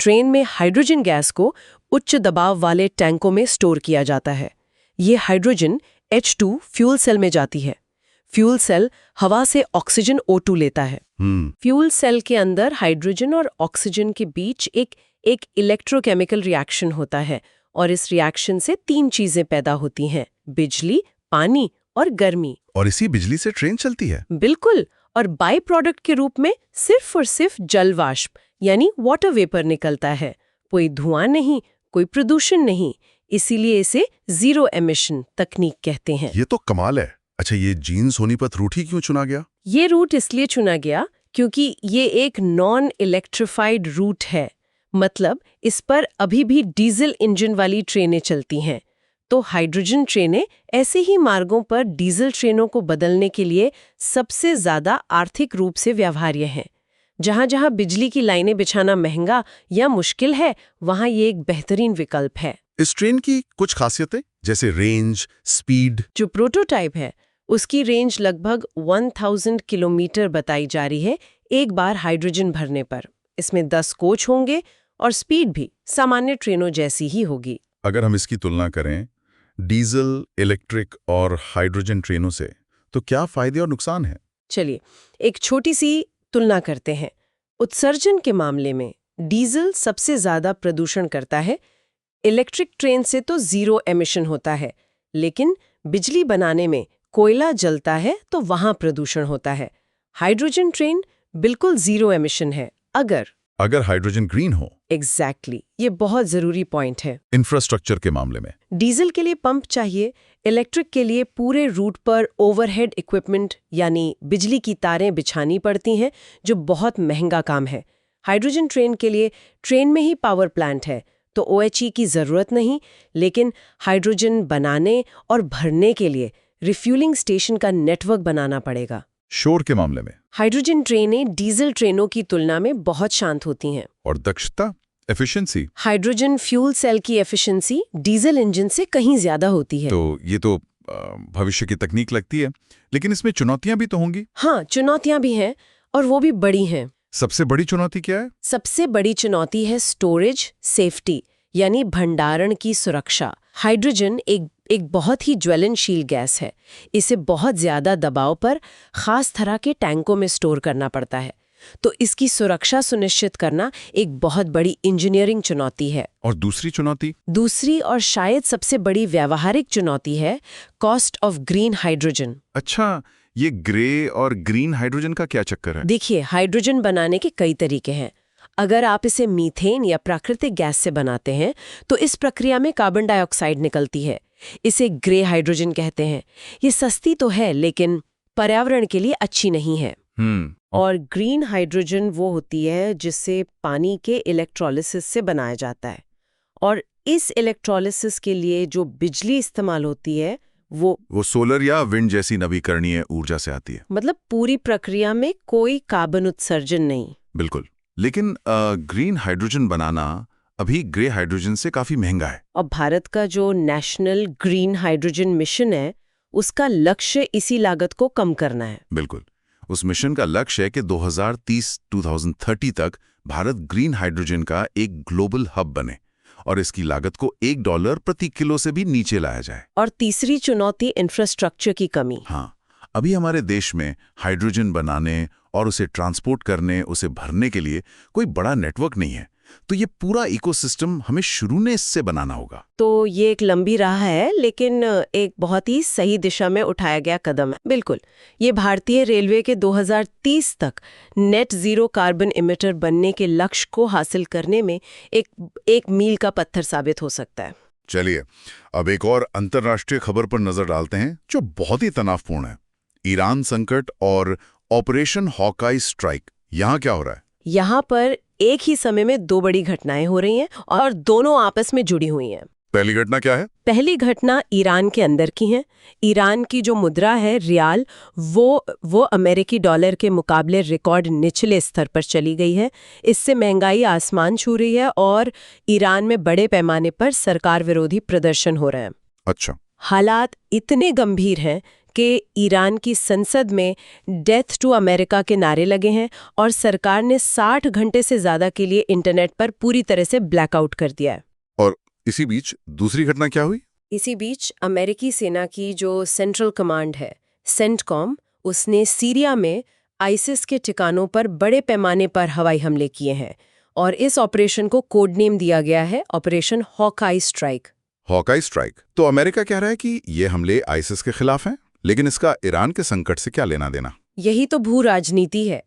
ट्रेन में हाइड्रोजन गैस को उच्च दबाव वाले टैंकों में स्टोर किया जाता है। ये हाइड्रोजन H2 फ्यूल सेल में जाती है। फ्यूल सेल हवा से ऑक्सीजन O2 लेता है। फ्यूल सेल के अंदर हाइड्रोजन और ऑक्सीजन के बीच एक इलेक्ट्रोकेमिकल रिएक्शन होता है और इस रिएक्शन से 3 चीजें पैदा होती हैं: बिजली, पानी और गर्मी। और इसी बिजली से ट्रेन चलती है? बिल्कुल। और बाई प्रोडक्ट के रूप में सिर्फ और सिर्फ जल वाष्प यानी वाटर वेपर निकलता है। कोई धुआं नहीं, कोई प्रदूषण नहीं। इसीलिए इसे जीरो एमिशन तकनीक कहते हैं। ये तो कमाल है। अच्छा, ये जीन सोनीपत रूट ही क्यों चुना गया? ये रूट इसलिए चुना गया क्योंकि ये एक नॉन इलेक्ट्रिफाइड रूट है। मतलब इस पर अभी भी डीजल इंजन वाली ट्रेनें चलती हैं। तो हाइड्रोजन ट्रेनें ऐसे ही मार्गों पर डीजल ट्रेनों को बदलने के लिए सबसे ज्यादा आर्थिक रूप से व्यवहार्य हैं। जहां जहां बिजली की लाइनें बिछाना महंगा या मुश्किल है, वहां ये एक बेहतरीन विकल्प है। इस ट्रेन की कुछ खासियतें जैसे रेंज, स्पीड? जो प्रोटोटाइप है उसकी रेंज लगभग 1000 किलोमीटर बताई जा रही है एक बार हाइड्रोजन भरने पर। इसमें 10 कोच होंगे और स्पीड भी सामान्य ट्रेनों जैसी ही होगी। अगर हम इसकी तुलना करें डीजल, इलेक्ट्रिक और हाइड्रोजन ट्रेनों से, तो क्या फायदे और नुकसान हैं? चलिए एक छोटी सी तुलना करते हैं। उत्सर्जन के मामले में डीजल सबसे ज्यादा प्रदूषण करता है। इलेक्ट्रिक ट्रेन से तो जीरो एमिशन होता है, लेकिन बिजली बनाने में कोयला जलता है तो वहां प्रदूषण होता है। हाइड्रोजन ट्रेन बिल्कुल जीरो एमिशन है अगर हाइड्रोजन ग्रीन हो। एग्जैक्टली, ये बहुत जरूरी पॉइंट है। इंफ्रास्ट्रक्चर के मामले में डीजल के लिए पंप चाहिए, इलेक्ट्रिक के लिए पूरे रूट पर ओवरहेड इक्विपमेंट यानी बिजली की तारें बिछानी पड़ती हैं, जो बहुत महंगा काम है। हाइड्रोजन ट्रेन के लिए ट्रेन में ही पावर प्लांट है, तो OHE की जरूरत नहीं, लेकिन हाइड्रोजन बनाने और भरने के लिए रिफ्यूलिंग स्टेशन का नेटवर्क बनाना पड़ेगा। शोर के मामले में हाइड्रोजन ट्रेनें डीजल ट्रेनों की तुलना में बहुत शांत होती हैं। और दक्षता, एफिशिएंसी? हाइड्रोजन फ्यूल सेल की एफिशिएंसी डीजल इंजन से कहीं ज्यादा होती है। तो ये तो भविष्य की तकनीक लगती है, लेकिन इसमें चुनौतियां भी तो होंगी। हाँ, चुनौतियां भी हैं और वो भी बड़ी हैं। सबसे बड़ी चुनौती क्या है? सबसे बड़ी चुनौती है स्टोरेज सेफ्टी यानी भंडारण की सुरक्षा। हाइड्रोजन एक बहुत ही ज्वलनशील गैस है। इसे बहुत ज्यादा दबाव पर खास तरह के टैंकों में स्टोर करना पड़ता है, तो इसकी सुरक्षा सुनिश्चित करना एक बहुत बड़ी इंजीनियरिंग चुनौती है। और दूसरी चुनौती? दूसरी और शायद सबसे बड़ी व्यावहारिक चुनौती है कॉस्ट ऑफ ग्रीन हाइड्रोजन। अच्छा, ये ग्रे और ग्रीन हाइड्रोजन का क्या चक्कर है? देखिए, हाइड्रोजन बनाने के कई तरीके हैं। अगर आप इसे मीथेन या प्राकृतिक गैस से बनाते हैं तो इस प्रक्रिया में कार्बन डाइऑक्साइड निकलती है। इसे ग्रे हाइड्रोजन कहते हैं। ये सस्ती तो है, लेकिन पर्यावरण के लिए अच्छी नहीं है। और ग्रीन हाइड्रोजन वो होती है जिससे पानी के इलेक्ट्रोलिसिस से बनाया जाता है, और इस इलेक्ट्रोलिसिस के लिए जो बिजली इस्तेमाल होती है वो सोलर या विंड जैसी नवीकरणीय ऊर्जा से आती है। मतलब पूरी प्रक्रिया में कोई कार्बन उत्सर्जन नहीं। बिल्कुल, लेकिन ग्रीन हाइड्रोजन बनाना अभी ग्रे हाइड्रोजन से काफी महंगा है। और भारत का जो नेशनल ग्रीन हाइड्रोजन मिशन है, उसका लक्ष्य इसी लागत को कम करना है। बिल्कुल, उस मिशन का लक्ष्य है कि 2030 तक भारत ग्रीन हाइड्रोजन का एक ग्लोबल हब बने और इसकी लागत को $1 प्रति किलो से भी नीचे लाया जाए। और तीसरी चुनौती इंफ्रास्ट्रक्चर की कमी। हाँ, अभी हमारे देश में हाइड्रोजन बनाने और उसे ट्रांसपोर्ट करने, उसे भरने के लिए कोई बड़ा नेटवर्क नहीं है। तो ये पूरा इकोसिस्टम हमें शुरू में इससे बनाना होगा। तो ये एक लंबी राह है, लेकिन एक बहुत ही सही दिशा में उठाया गया कदम है। बिल्कुल, ये भारतीय रेलवे के 2030 तक नेट जीरो कार्बन इमिटर बनने के लक्ष्य को हासिल करने में एक मील का पत्थर साबित हो सकता है। चलिए, अब एक और अंतर्राष्ट्रीय खबर पर नजर डालते हैं जो बहुत ही तनावपूर्ण है। ईरान संकट और ऑपरेशन हॉकाई स्ट्राइक। यहाँ क्या हो रहा है? यहाँ पर एक ही समय में 2 बड़ी घटनाएं हो रही हैं और दोनों आपस में जुड़ी हुई हैं। पहली घटना क्या है? पहली घटना ईरान के अंदर की है। ईरान की जो मुद्रा है रियाल, वो अमेरिकी डॉलर के मुकाबले रिकॉर्ड निचले स्तर पर चली गई है। इससे महंगाई आसमान छू रही है और ईरान में बड़े पैमाने पर सरकार विरोधी प्रदर्शन हो रहे हैं। अच्छा। हालात इतने गंभीर हैं कि ईरान की संसद में डेथ टू अमेरिका के नारे लगे हैं और सरकार ने 60 घंटे से ज्यादा के लिए इंटरनेट पर पूरी तरह से ब्लैकआउट कर दिया है। और इसी बीच दूसरी घटना क्या हुई? इसी बीच अमेरिकी सेना की जो सेंट्रल कमांड है, सेंटकॉम, उसने सीरिया में आईसिस के ठिकानों पर बड़े पैमाने पर हवाई हमले किए हैं और इस ऑपरेशन को कोड नेम दिया गया है operation Hawkeye strike. Hawkeye strike. तो अमेरिका कह रहा है कि ये हमले आईसिस के खिलाफ हैं, लेकिन इसका ईरान के संकट से क्या लेना देना? यही तो भू राजनीति है।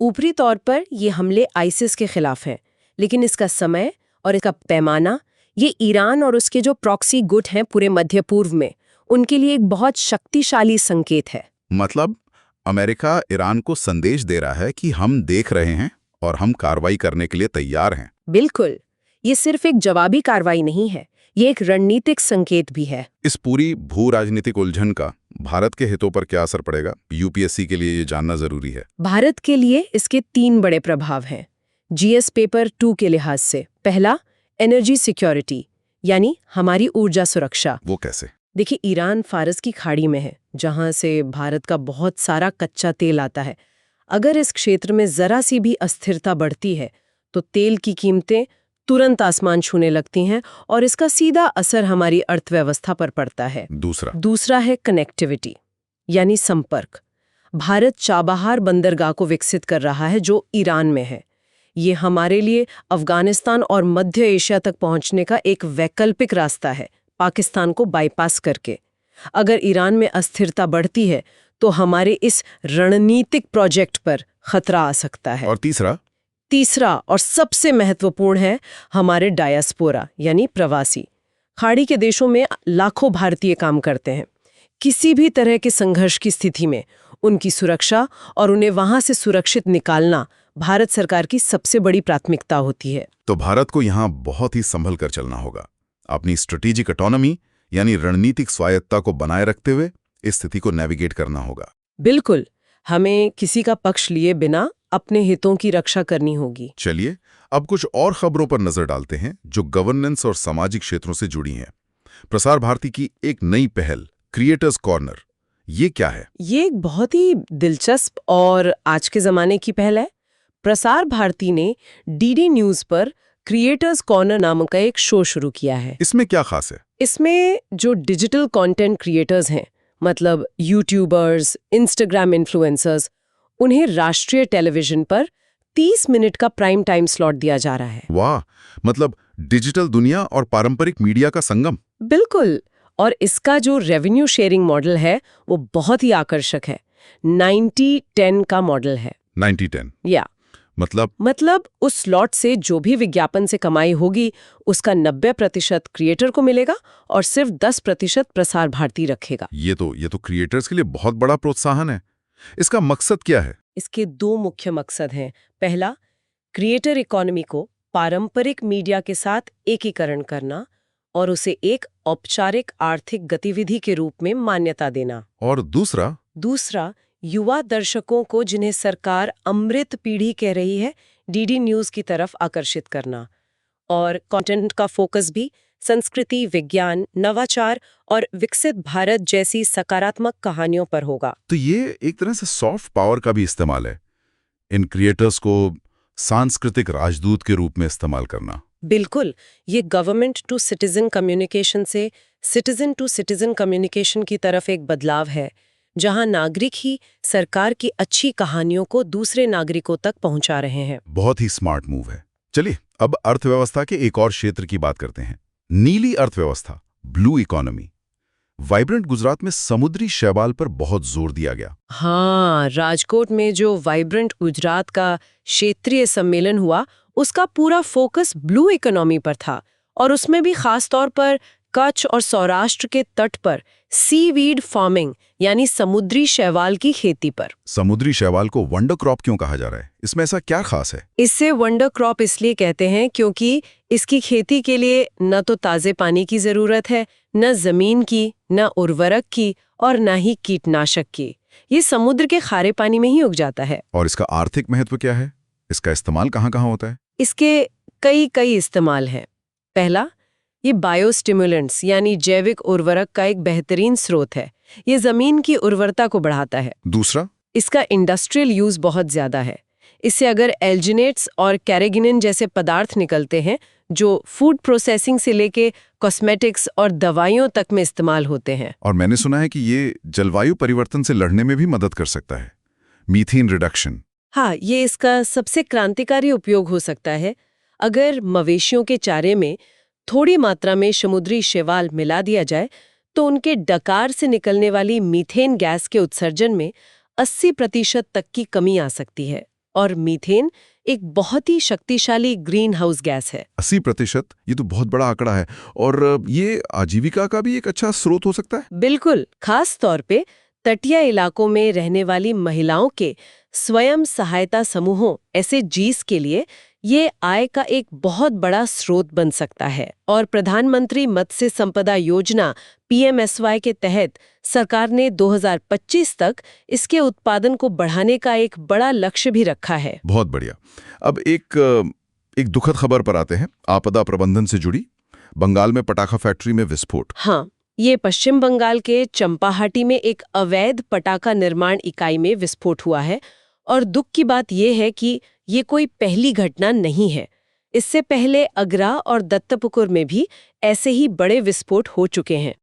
ऊपरी तौर पर ये हमले आईसिस के खिलाफ हैं, लेकिन इसका समय और इसका पैमाना, ये ईरान और उसके जो प्रॉक्सी गुट हैं पूरे मध्य पूर्व में, उनके लिए एक बहुत शक्तिशाली संकेत है। मतलब अमेरिका ईरान को संदेश दे रहा है कि हम देख रहे हैं और हम कार्रवाई करने के लिए तैयार हैं। बिल्कुल, ये सिर्फ एक जवाबी कार्रवाई नहीं है, ये एक रणनीतिक संकेत भी है। इस पूरी भू राजनीतिक उलझन का भारत के हितों पर क्या असर पड़ेगा? यूपीएससी के लिए ये जानना जरूरी है। भारत के लिए इसके 3 बड़े प्रभाव हैं जीएस पेपर 2 के लिहाज से। पहला, एनर्जी सिक्योरिटी, यानी हमारी ऊर्जा सुरक्षा। वो कैसे? देखिए, ईरान फारस की खाड़ी में है, जहां से भारत का बहुत सारा कच्चा तेल आता है। अगर इस क्षेत्र में जरा सी भी अस्थिरता बढ़ती है तो तेल की कीमतें तुरंत आसमान छूने लगती हैं और इसका सीधा असर हमारी अर्थव्यवस्था पर पड़ता है। दूसरा है कनेक्टिविटी, यानी संपर्क। भारत चाबहार बंदरगाह को विकसित कर रहा है जो ईरान में है। ये हमारे लिए अफगानिस्तान और मध्य एशिया तक पहुंचने का एक वैकल्पिक रास्ता है, पाकिस्तान को बाईपास करके। अगर ईरान में अस्थिरता बढ़ती है तो हमारे इस रणनीतिक प्रोजेक्ट पर खतरा आ सकता है। और तीसरा और सबसे महत्वपूर्ण है हमारे डायस्पोरा, यानी प्रवासी। खाड़ी के देशों में लाखों भारतीय काम करते हैं। किसी भी तरह के संघर्ष की स्थिति में उनकी सुरक्षा और उन्हें वहां से सुरक्षित निकालना भारत सरकार की सबसे बड़ी प्राथमिकता होती है। तो भारत को यहाँ बहुत ही संभल कर चलना होगा, अपनी स्ट्रेटेजिक ऑटोनॉमी यानी रणनीतिक स्वायत्ता को बनाए रखते हुए इस स्थिति को नेविगेट करना होगा। बिल्कुल, हमें किसी का पक्ष लिए बिना अपने हितों की रक्षा करनी होगी। चलिए अब कुछ और खबरों पर नजर डालते हैं जो गवर्नेंस और सामाजिक क्षेत्रों से जुड़ी हैं। प्रसार भारती की एक नई पहल, क्रिएटर्स कॉर्नर, ये क्या है? ये एक बहुत ही दिलचस्प और आज के जमाने की पहल है। प्रसार भारती ने डीडी न्यूज पर क्रिएटर्स कॉर्नर नामक का एक शो शुरू किया है। इसमें क्या खास है? इसमें जो डिजिटल कंटेंट क्रिएटर्स हैं, मतलब यूट्यूबर्स, इंस्टाग्राम इन्फ्लुएंसर्स, उन्हें राष्ट्रीय टेलीविजन पर 30 मिनट का प्राइम टाइम स्लॉट दिया जा रहा है। वाह, मतलब डिजिटल दुनिया और पारंपरिक मीडिया का संगम। बिल्कुल, और इसका जो रेवेन्यू शेयरिंग मॉडल है वो बहुत ही आकर्षक है। 90-10 का मॉडल है। 90-10 या मतलब उस स्लॉट से जो भी विज्ञापन से कमाई होगी उसका 90% क्रिएटर को मिलेगा और सिर्फ 10% प्रसार भारती रखेगा। ये तो क्रिएटर्स के लिए बहुत बड़ा प्रोत्साहन है। इसका मकसद क्या है? इसके 2 मुख्य मकसद हैं। पहला, क्रिएटर इकोनॉमी को पारंपरिक मीडिया के साथ एकीकरण करना और उसे एक औपचारिक आर्थिक गतिविधि के रूप में मान्यता देना। और दूसरा, युवा दर्शकों को जिन्हें सरकार अमृत पीढ़ी कह रही है, डीडी न्यूज की तरफ आकर्षित करना। और कंटेंट का फोकस भी संस्कृति, विज्ञान, नवाचार और विकसित भारत जैसी सकारात्मक कहानियों पर होगा। तो ये एक तरह से सॉफ्ट पावर का भी इस्तेमाल है, इन क्रिएटर्स को सांस्कृतिक राजदूत के रूप में इस्तेमाल करना। बिल्कुल, ये गवर्नमेंट टू सिटीजन कम्युनिकेशन से सिटीजन टू सिटीजन कम्युनिकेशन की तरफ एक बदलाव है, जहां नागरिक ही सरकार की अच्छी कहानियों को दूसरे नागरिकों तक पहुंचा रहे हैं। बहुत ही स्मार्ट मूव है। चलिए अब अर्थव्यवस्था के एक और क्षेत्र की बात करते हैं, नीली अर्थव्यवस्था, ब्लू इकोनॉमी। वाइब्रेंट गुजरात में समुद्री शैवाल पर बहुत जोर दिया गया। हाँ, राजकोट में जो वाइब्रेंट गुजरात का क्षेत्रीय सम्मेलन हुआ, उसका पूरा फोकस ब्लू इकोनॉमी पर था और उसमें भी खास तौर पर कच्छ और सौराष्ट्र के तट पर सीवीड फार्मिंग यानी समुद्री शैवाल की खेती पर। समुद्री शैवाल को वंडर क्रॉप क्यों कहा जा रहा है? इसमें ऐसा क्या खास है? इससे वंडर क्रॉप इसलिए कहते हैं क्योंकि इसकी खेती के लिए न तो ताजे पानी की जरूरत है, न जमीन की, न उर्वरक की और न ही कीटनाशक की। ये समुद्र के खारे पानी में ही उग जाता है। और इसका आर्थिक महत्व क्या है? इसका इस्तेमाल कहाँ-कहाँ होता है? इसके कई इस्तेमाल हैं। पहला, ये बायोस्टिमुलेंट्स यानी जैविक उर्वरक का एक बेहतरीन स्रोत है। ये जमीन की उर्वरता को बढ़ाता है। दूसरा, इसका इंडस्ट्रियल यूज बहुत ज्यादा है। इससे अगर एल्जिनेट्स और कैरेगिनिन जैसे पदार्थ निकलते हैं जो फूड प्रोसेसिंग से लेके कॉस्मेटिक्स और दवाइयों तक में इस्तेमाल होते हैं। और मैंने सुना है कि ये जलवायु परिवर्तन से लड़ने में भी मदद कर सकता है, मीथेन रिडक्शन। हाँ, ये इसका सबसे क्रांतिकारी उपयोग हो सकता है। अगर मवेशियों के चारे में थोड़ी मात्रा में समुद्री शैवाल मिला दिया जाए तो उनके डकार से निकलने वाली मीथेन गैस के उत्सर्जन में 80% तक की कमी आ सकती है। और मीथेन एक बहुत ही शक्तिशाली ग्रीन हाउस गैस है। 80%? ये तो बहुत बड़ा आंकड़ा है। और ये आजीविका का भी एक अच्छा स्रोत हो सकता है। बिल्कुल, खास तौर पे तटीय इलाकों में रहने वाली महिलाओं के स्वयं सहायता समूहों एसएचजीज के लिए ये आय का एक बहुत बड़ा स्रोत बन सकता है। और प्रधानमंत्री मत्स्य संपदा योजना पीएमएसवाई के तहत सरकार ने 2025 तक इसके उत्पादन को बढ़ाने का एक बड़ा लक्ष्य भी रखा है। बहुत बढ़िया। अब एक दुखद खबर पर आते हैं, आपदा प्रबंधन से जुड़ी। बंगाल में पटाखा फैक्ट्री में विस्फोट। हाँ, ये पश्चिम बंगाल के चंपाहाटी में एक अवैध पटाखा निर्माण इकाई में विस्फोट हुआ है। और दुख की बात यह है कि ये कोई पहली घटना नहीं है। इससे पहले अगरा और दत्तपुकुर में भी ऐसे ही बड़े विस्फोट हो चुके हैं।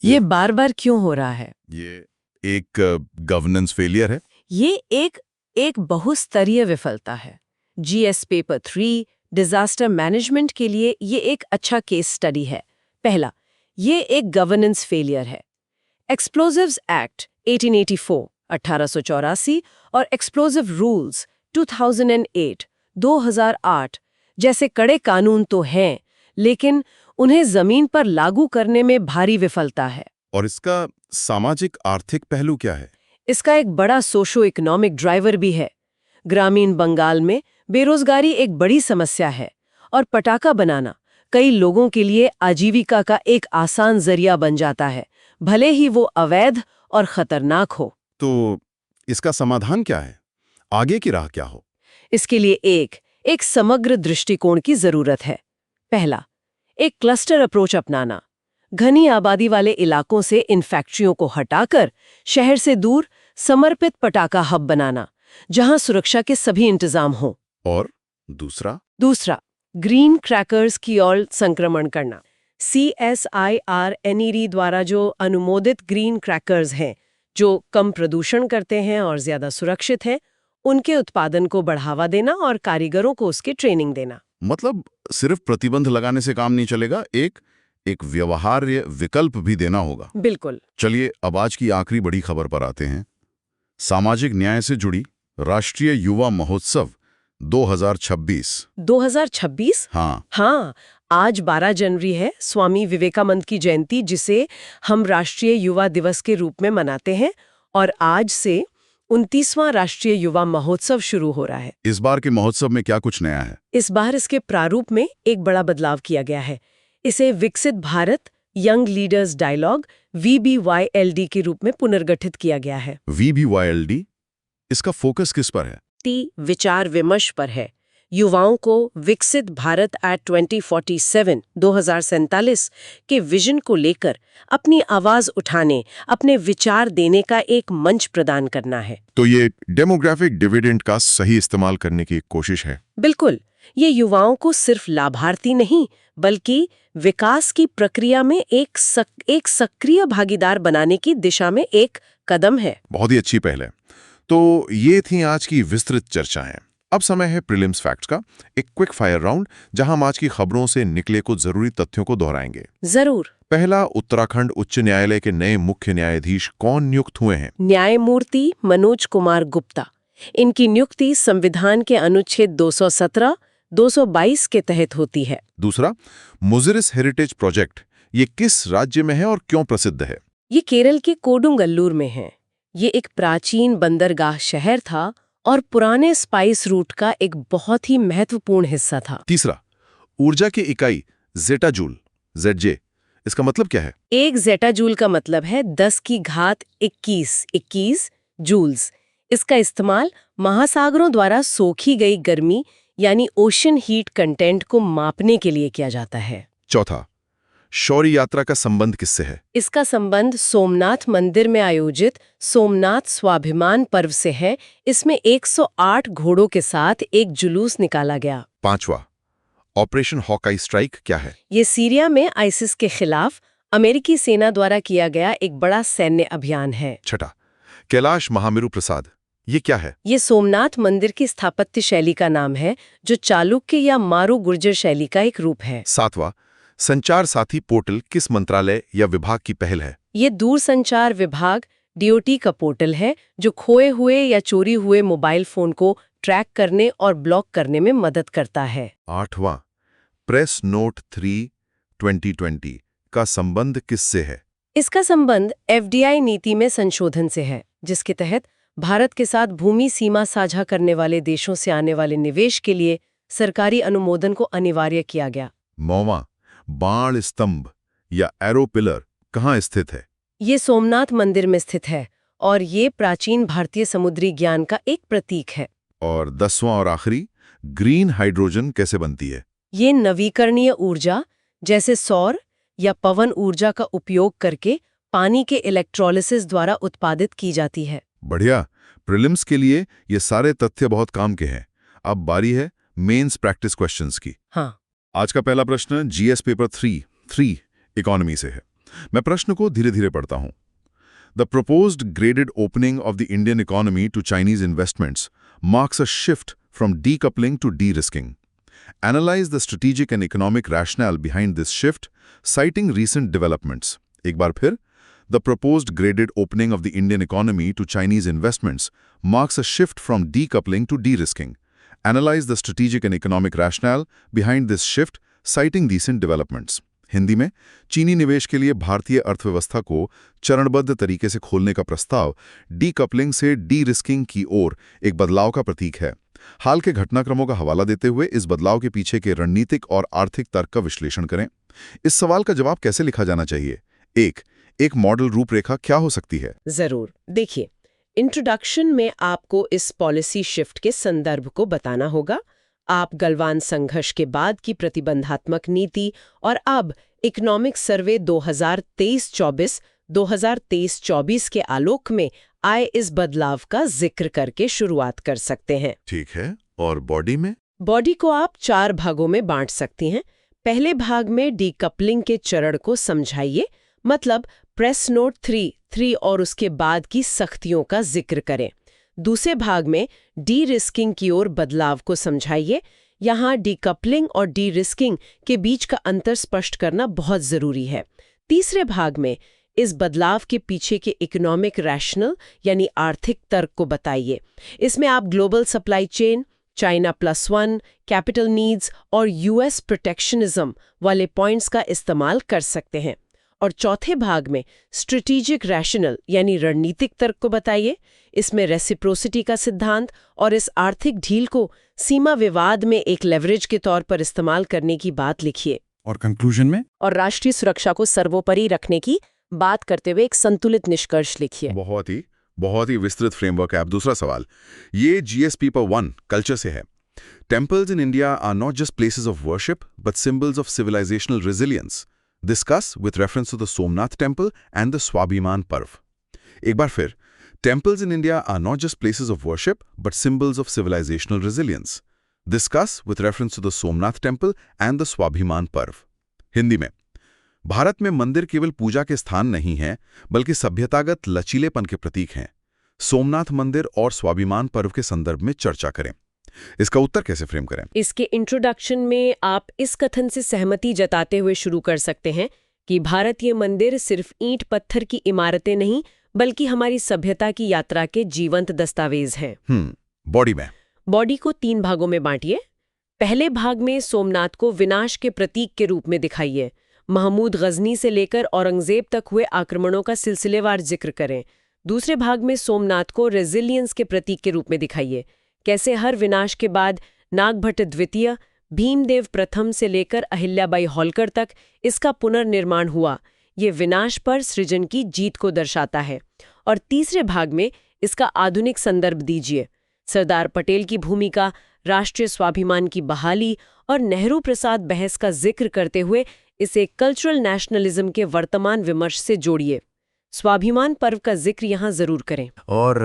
ये बार-बार क्यों हो रहा है? ये एक गवर्नेंस फेलियर है। ये एक बहुस्तरीय विफलता है। जीएस पेपर 3 डिजास्टर मैनेजमेंट के लिए ये एक अच्छा केस स्टडी है। पहला, ये एक गवर्नेंस फेलियर है। एक्सप्लोजिव्स एक्ट 1884 1884 और एक्सप्लोजिव रूल्स 2008 जैसे कड़े कानून तो हैं, लेकिन उन्हें जमीन पर लागू करने में भारी विफलता है। और इसका सामाजिक आर्थिक पहलू क्या है? इसका एक बड़ा सोशो इकोनॉमिक ड्राइवर भी है। ग्रामीण बंगाल में बेरोजगारी एक बड़ी समस्या है और पटाखा बनाना कई लोगों के लिए आजीविका का एक आसान जरिया बन जाता है, भले ही वो अवैध और खतरनाक हो। तो इसका समाधान क्या है? आगे की राह क्या हो? इसके लिए एक समग्र दृष्टिकोण की जरूरत है। पहला, एक क्लस्टर अप्रोच अपनाना। घनी आबादी वाले इलाकों से इन फैक्ट्रियों को हटाकर शहर से दूर समर्पित पटाखा हब बनाना, जहां सुरक्षा के सभी इंतजाम हों। और दूसरा, ग्रीन क्रैकर्स की ओर संक्रमण करना। CSIR-NED द्वारा जो अनुमोदित ग्रीन क्रैकर्स हैं, जो कम प्रदूषण करते हैं और ज्यादा सुरक्षित हैं, उनके उत्पादन को बढ़ावा देना और कारीगरों को उसके ट्रेनिंग देना। मतलब सिर्फ प्रतिबंध लगाने से काम नहीं चलेगा, एक व्यवहार्य विकल्प भी देना होगा। बिल्कुल। चलिए अब आज की आखिरी बड़ी खबर पर आते हैं। सामाजिक न्याय से जुड़ी राष्ट्रीय युवा महोत्सव 2026। 2026? हाँ, आज 12 जनवरी है, स्वामी विवेकानंद की जयंती, जिसे हम राष्ट्रीय युवा दिवस के रूप में मनाते हैं। और आज से 29वां राष्ट्रीय युवा महोत्सव शुरू हो रहा है। इस बार के महोत्सव में क्या कुछ नया है? इस बार इसके प्रारूप में एक बड़ा बदलाव किया गया है। इसे Viksit Bharat young leaders dialogue VBYLD के रूप में पुनर्गठित किया गया है। VBYLD? इसका फोकस किस पर है? विचार विमर्श पर है। युवाओं को विकसित भारत एट 2047 के विजन को लेकर अपनी आवाज उठाने, अपने विचार देने का एक मंच प्रदान करना है। तो ये डेमोग्राफिक डिविडेंड का सही इस्तेमाल करने की कोशिश है। बिल्कुल, ये युवाओं को सिर्फ लाभार्थी नहीं बल्कि विकास की प्रक्रिया में एक सक्रिय भागीदार बनाने की दिशा में एक कदम है। बहुत ही अच्छी पहल है। तो ये थी आज की विस्तृत चर्चाएं। अब समय है प्रीलिम्स फैक्ट्स का, एक क्विक फायर राउंड, जहां हम आज की खबरों से निकले कुछ जरूरी तथ्यों को दोहराएंगे। जरूर। पहला, उत्तराखंड उच्च न्यायालय के नए मुख्य न्यायाधीश कौन नियुक्त हुए हैं? न्यायमूर्ति मनोज कुमार गुप्ता। इनकी नियुक्ति संविधान के अनुच्छेद 217, 222 के तहत होती है। दूसरा, मुजिरिस हेरिटेज प्रोजेक्ट ये किस राज्य में है और क्यों प्रसिद्ध है? ये केरल के कोडुंगल्लूर में है। ये एक प्राचीन बंदरगाह शहर था और पुराने स्पाइस रूट का एक बहुत ही महत्वपूर्ण हिस्सा था। तीसरा, ऊर्जा की इकाई ज़ेटाजूल, ZJ, इसका मतलब क्या है? एक ज़ेटाजूल का मतलब है 10 की घात 21 जूल्स। इसका इस्तेमाल महासागरों द्वारा सोखी गई गर्मी यानी ओशन हीट कंटेंट को मापने के लिए किया जाता है। चौथा, शौर्य यात्रा का संबंध किससे है? इसका संबंध सोमनाथ मंदिर में आयोजित सोमनाथ स्वाभिमान पर्व से है। इसमें 108 घोड़ों के साथ एक जुलूस निकाला गया। पांचवा, ऑपरेशन हॉकाई स्ट्राइक क्या है? ये सीरिया में आइसिस के खिलाफ अमेरिकी सेना द्वारा किया गया एक बड़ा सैन्य अभियान है। छठा, कैलाश महामेरु प्रसाद, ये क्या है? ये सोमनाथ मंदिर की स्थापत्य शैली का नाम है, जो चालुक्य या मारू गुर्जर शैली का एक रूप है। सातवां, संचार साथी पोर्टल किस मंत्रालय या विभाग की पहल है? ये दूरसंचार विभाग DOT का पोर्टल है, जो खोए हुए या चोरी हुए मोबाइल फोन को ट्रैक करने और ब्लॉक करने में मदद करता है। आठवां, प्रेस नोट 3 2020 का संबंध किससे है? इसका संबंध FDI नीति में संशोधन से है, जिसके तहत भारत के साथ भूमि सीमा साझा करने वाले देशों से आने वाले निवेश के लिए सरकारी अनुमोदन को अनिवार्य किया गया। नौवां, बाण स्तंभ या एरो पिलर कहाँ स्थित है? ये सोमनाथ मंदिर में स्थित है और ये प्राचीन भारतीय समुद्री ज्ञान का एक प्रतीक है। और 10वां और आखिरी, ग्रीन हाइड्रोजन कैसे बनती है? ये नवीकरणीय ऊर्जा जैसे सौर या पवन ऊर्जा का उपयोग करके पानी के इलेक्ट्रोलिसिस द्वारा उत्पादित की जाती है। बढ़िया। प्रीलिम्स के लिए ये सारे तथ्य बहुत काम के हैं। अब बारी है मेंस प्रैक्टिस क्वेश्चंस की। हाँ, आज का पहला प्रश्न GS पेपर 3 इकोनॉमी से है। मैं प्रश्न को धीरे धीरे पढ़ता हूं। The proposed graded opening of the Indian economy to Chinese investments marks a shift from decoupling to de-risking. Analyze the strategic and economic rationale behind this shift, citing recent developments. एक बार फिर, the proposed graded opening of the Indian economy to Chinese investments marks a shift from decoupling to de-risking. Analyze the strategic and economic rationale behind this shift, citing recent developments. Hindi में, चीनी निवेश के लिए भारतीय अर्थव्यवस्था को चरणबद्ध तरीके से खोलने का प्रस्ताव डीकपलिंग से डी-रिस्किंग की ओर एक बदलाव का प्रतीक है। हाल के घटनाक्रमों का हवाला देते हुए इस बदलाव के पीछे के रणनीतिक और आर्थिक तर्क का विश्लेषण करें। इस सवाल का जवाब कैसे लिखा जाना चाहिए? एक मॉडल रूपरेखा क्या हो सकती है? जरूर। देखिए, इंट्रोडक्शन में आपको इस पॉलिसी शिफ्ट के संदर्भ को बताना होगा। आप गलवान संघर्ष के बाद की प्रतिबंधात्मक नीति और अब इकोनॉमिक सर्वे 2023-24, 2023-24 के आलोक में आए इस बदलाव का जिक्र करके शुरुआत कर सकते हैं। ठीक है। और बॉडी में? बॉडी को आप 4 भागों में बांट सकती हैं। पहले भाग में डीकपलिंग के चरण को समझाइए, मतलब प्रेस नोट 3 और उसके बाद की सख्तियों का जिक्र करें। दूसरे भाग में डी रिस्किंग की ओर बदलाव को समझाइए। यहाँ डीकपलिंग और डी रिस्किंग के बीच का अंतर स्पष्ट करना बहुत जरूरी है। तीसरे भाग में इस बदलाव के पीछे के इकोनॉमिक रैशनल यानी आर्थिक तर्क को बताइए। इसमें आप global supply chain, China +1, capital needs और US प्रोटेक्शनिज्म वाले पॉइंट्स का इस्तेमाल कर सकते हैं। और चौथे भाग में स्ट्रेटेजिक रैशनल यानी रणनीतिक तर्क को बताइए। इसमें रेसिप्रोसिटी का सिद्धांत और इस आर्थिक ढील को सीमा विवाद में एक लेवरेज के तौर पर इस्तेमाल करने की बात लिखिए। और कंक्लूजन में? और राष्ट्रीय सुरक्षा को सर्वोपरि रखने की बात करते हुए एक संतुलित निष्कर्ष लिखिए। बहुत ही विस्तृत फ्रेमवर्क है। अब दूसरा सवाल, ये GS पेपर 1 कल्चर से है। Temples in India are not just places of worship but symbols of civilisational resilience. Discuss with reference to the Somnath temple and the Swabhiman Parv. एक बार फिर, temples in India are not just places of worship but symbols of civilizational resilience. Discuss with reference to the Somnath temple and the Swabhiman Parv. Hindi में, भारत में मंदिर केवल पूजा के स्थान नहीं हैं, बल्कि सभ्यतागत लचीलेपन के प्रतीक हैं। सोमनाथ मंदिर और स्वाभिमान पर्व के संदर्भ में चर्चा करें। इसका उत्तर कैसे फ्रेम करें? इसके इंट्रोडक्शन में आप इस कथन से सहमति जताते हुए शुरू कर सकते हैं कि भारतीय मंदिर सिर्फ ईंट पत्थर की इमारतें नहीं, बल्कि हमारी सभ्यता की यात्रा के जीवंत दस्तावेज हैं। बॉडी में? बॉडी को 3 भागों में बांटिए। पहले भाग में सोमनाथ को विनाश के प्रतीक के रूप में दिखाइए, महमूद गजनी से लेकर औरंगजेब तक हुए आक्रमणों का सिलसिलेवार जिक्र करें। दूसरे भाग में सोमनाथ को रेजिलियंस के प्रतीक के रूप में दिखाइए। कैसे हर विनाश के बाद नागभट्ट द्वितीय, भीमदेव प्रथम से लेकर अहिल्याबाई होल्कर तक इसका पुनर्निर्माण हुआ। ये विनाश पर सृजन की जीत को दर्शाता है। और तीसरे भाग में इसका आधुनिक संदर्भ दीजिए। सरदार पटेल की भूमिका, राष्ट्रीय स्वाभिमान की बहाली और नेहरू प्रसाद बहस का जिक्र करते हुए इसे कल्चरल नेशनलिज्म के वर्तमान विमर्श से जोड़िए। स्वाभिमान पर्व का जिक्र यहाँ जरूर करें। और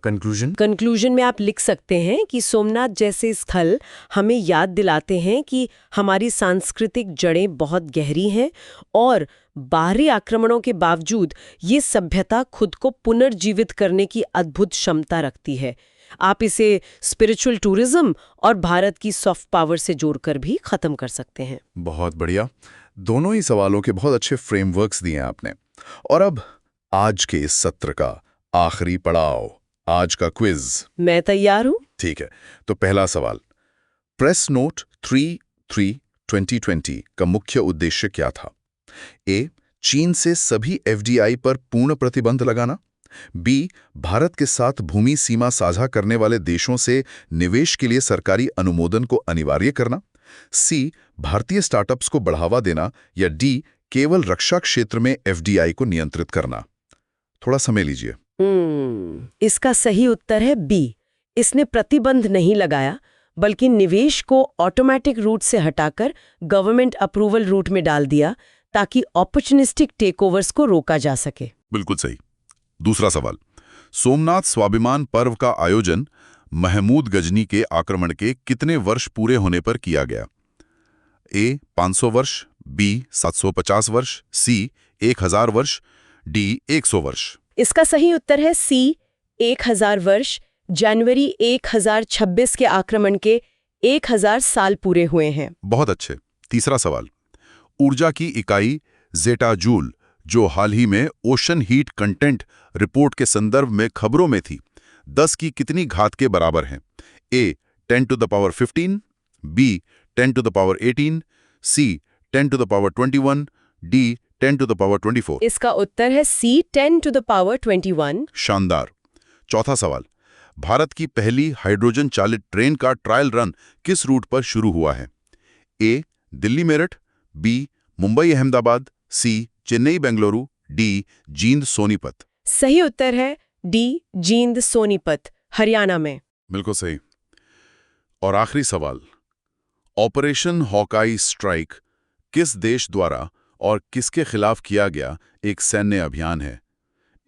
कंक्लूजन में आप लिख सकते हैं कि सोमनाथ जैसे स्थल हमें याद दिलाते हैं कि हमारी सांस्कृतिक जड़ें बहुत गहरी हैं और बाहरी आक्रमणों के बावजूद ये सभ्यता खुद को पुनर्जीवित करने की अद्भुत क्षमता रखती है। आप इसे स्पिरिचुअल टूरिज्म और भारत की सॉफ्ट पावर से जोड़कर भी खत्म कर सकते हैं। बहुत बढ़िया। दोनों ही सवालों के बहुत अच्छे फ्रेमवर्क्स दिए आपने। और अब आज के इस सत्र का आखिरी पड़ाव, आज का क्विज। मैं तैयार हूं। ठीक है, तो पहला सवाल, प्रेस नोट 3/3/2020 का मुख्य उद्देश्य क्या था? ए, चीन से सभी एफडीआई पर पूर्ण प्रतिबंध लगाना। बी, भारत के साथ भूमि सीमा साझा करने वाले देशों से निवेश के लिए सरकारी अनुमोदन को अनिवार्य करना। सी, भारतीय स्टार्टअप्स को बढ़ावा देना। या डी, केवल रक्षा क्षेत्र में एफडीआई को नियंत्रित करना। थोड़ा समय लीजिए। इसका सही उत्तर है बी। इसने प्रतिबंध नहीं लगाया, बल्कि निवेश को ऑटोमेटिक रूट से हटाकर गवर्नमेंट अप्रूवल रूट में डाल दिया, ताकि ऑपर्चुनिस्टिक टेकओवर्स को रोका जा सके। बिल्कुल सही। दूसरा सवाल, सोमनाथ स्वाभिमान पर्व का आयोजन महमूद गजनी के आक्रमण के कितने वर्ष पूरे होने पर किया गया? ए, 500 वर्ष, बी, 750 वर्ष, सी, 1000 वर्ष, डी, 100 वर्ष। इसका सही उत्तर है सी, 1000 वर्ष। जनवरी 1026 के आक्रमण के 1000 साल पूरे हुए हैं। बहुत अच्छे। तीसरा सवाल, ऊर्जा की इकाई जेटा जूल, जो हाल ही में ओशन हीट कंटेंट रिपोर्ट के संदर्भ में खबरों में थी, 10 की कितनी घात के बराबर हैं? A, 10 to the power 15, B, 10 to the power 18, C, 10 to the power 21, D, 10 to the power 24। इसका उत्तर है सी, 10 to the power 21। शानदार। चौथा सवाल, भारत की पहली हाइड्रोजन चालित ट्रेन का ट्रायल रन किस रूट पर शुरू हुआ है? ए, दिल्ली मेरठ, बी, मुंबई अहमदाबाद, सी, चेन्नई बेंगलुरु, डी, जींद सोनीपत। सही उत्तर है डी, जींद सोनीपत, हरियाणा में। बिल्कुल सही। और आखिरी सवाल, ऑपरेशन हॉकाई स्ट्राइक किस देश द्वारा और किसके खिलाफ किया गया एक सैन्य अभियान है?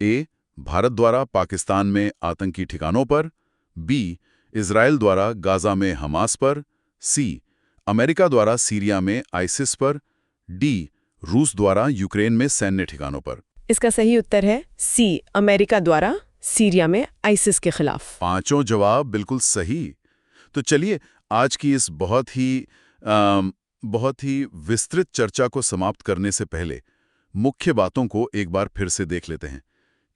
ए, भारत द्वारा पाकिस्तान में आतंकी ठिकानों पर, बी, इजराइल द्वारा गाजा में हमास पर, सी, अमेरिका द्वारा सीरिया में आइसिस पर, डी, रूस द्वारा यूक्रेन में सैन्य ठिकानों पर। इसका सही उत्तर है सी, अमेरिका द्वारा सीरिया में आइसिस के खिलाफ। पांचों जवाब बिल्कुल सही। तो चलिए, आज की इस बहुत ही विस्तृत चर्चा को समाप्त करने से पहले मुख्य बातों को एक बार फिर से देख लेते हैं।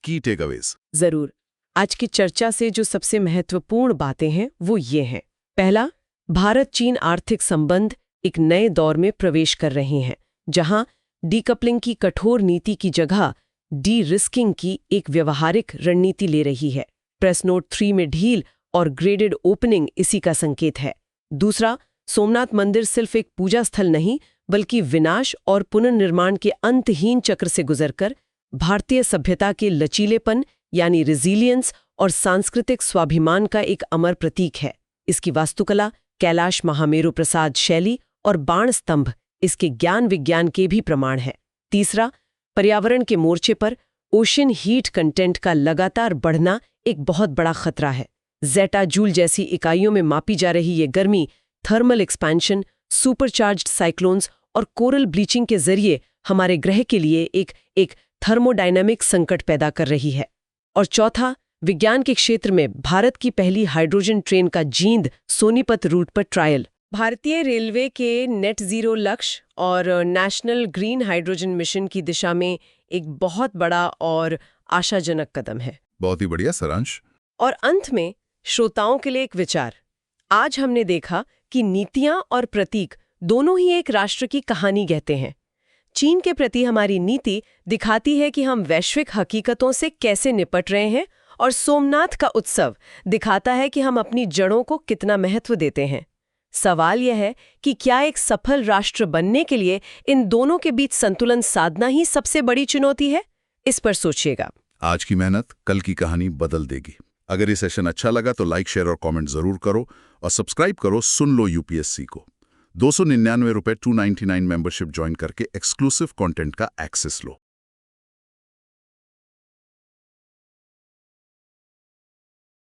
की टेकअवेज। जरूर। आज की चर्चा से जो सबसे महत्वपूर्ण बातें हैं वो ये हैं। पहला, भारत चीन आर्थिक संबंध एक नए दौर में प्रवेश कर रहे हैं, जहां डीकपलिंग की कठोर नीति की जगह डी रिस्किंग की एक व्यवहारिक रणनीति ले रही है। प्रेस नोट 3 में ढील और ग्रेडेड ओपनिंग इसी का संकेत है। दूसरा, सोमनाथ मंदिर सिर्फ एक पूजा स्थल नहीं, बल्कि विनाश और पुनर्निर्माण के अंतहीन चक्र से गुजरकर भारतीय सभ्यता के लचीलेपन यानी रिजिलियंस और सांस्कृतिक स्वाभिमान का एक अमर प्रतीक है। इसकी वास्तुकला, कैलाश महामेरु प्रसाद शैली और बाण स्तंभ इसके ज्ञान विज्ञान के भी प्रमाण है। तीसरा, पर्यावरण के मोर्चे पर ओशन हीट कंटेंट का लगातार बढ़ना एक बहुत बड़ा खतरा है। जेटा जूल जैसी इकाइयों में मापी जा रही ये गर्मी थर्मल एक्सपेंशन, सुपरचार्ज्ड साइक्लोन्स और कोरल ब्लीचिंग के जरिए हमारे ग्रह के लिए एक थर्मोडायनामिक संकट पैदा कर रही है। और चौथा, विज्ञान के क्षेत्र में भारत की पहली हाइड्रोजन ट्रेन का जींद सोनीपत रूट पर ट्रायल भारतीय रेलवे के नेट जीरो लक्ष्य और नेशनल ग्रीन हाइड्रोजन मिशन की दिशा में एक बहुत बड़ा और आशाजनक कदम है। बहुत ही बढ़िया सारांश। और अंत में श्रोताओं के लिए एक विचार। आज हमने देखा कि नीतियां और प्रतीक दोनों ही एक राष्ट्र की कहानी कहते हैं। चीन के प्रति हमारी नीति दिखाती है कि हम वैश्विक हकीकतों से कैसे निपट रहे हैं, और सोमनाथ का उत्सव दिखाता है कि हम अपनी जड़ों को कितना महत्व देते हैं। सवाल यह है कि क्या एक सफल राष्ट्र बनने के लिए इन दोनों के बीच संतुलन साधना ही सबसे बड़ी चुनौती है? इस पर सोचिएगा। आज की मेहनत कल की कहानी बदल देगी। अगर ये सेशन अच्छा लगा तो लाइक, शेयर और कमेंट जरूर करो, और सब्सक्राइब करो सुन लो यूपीएससी को। 299 रुपए 299 मेंबरशिप ज्वाइन करके एक्सक्लूसिव कंटेंट का एक्सेस लो।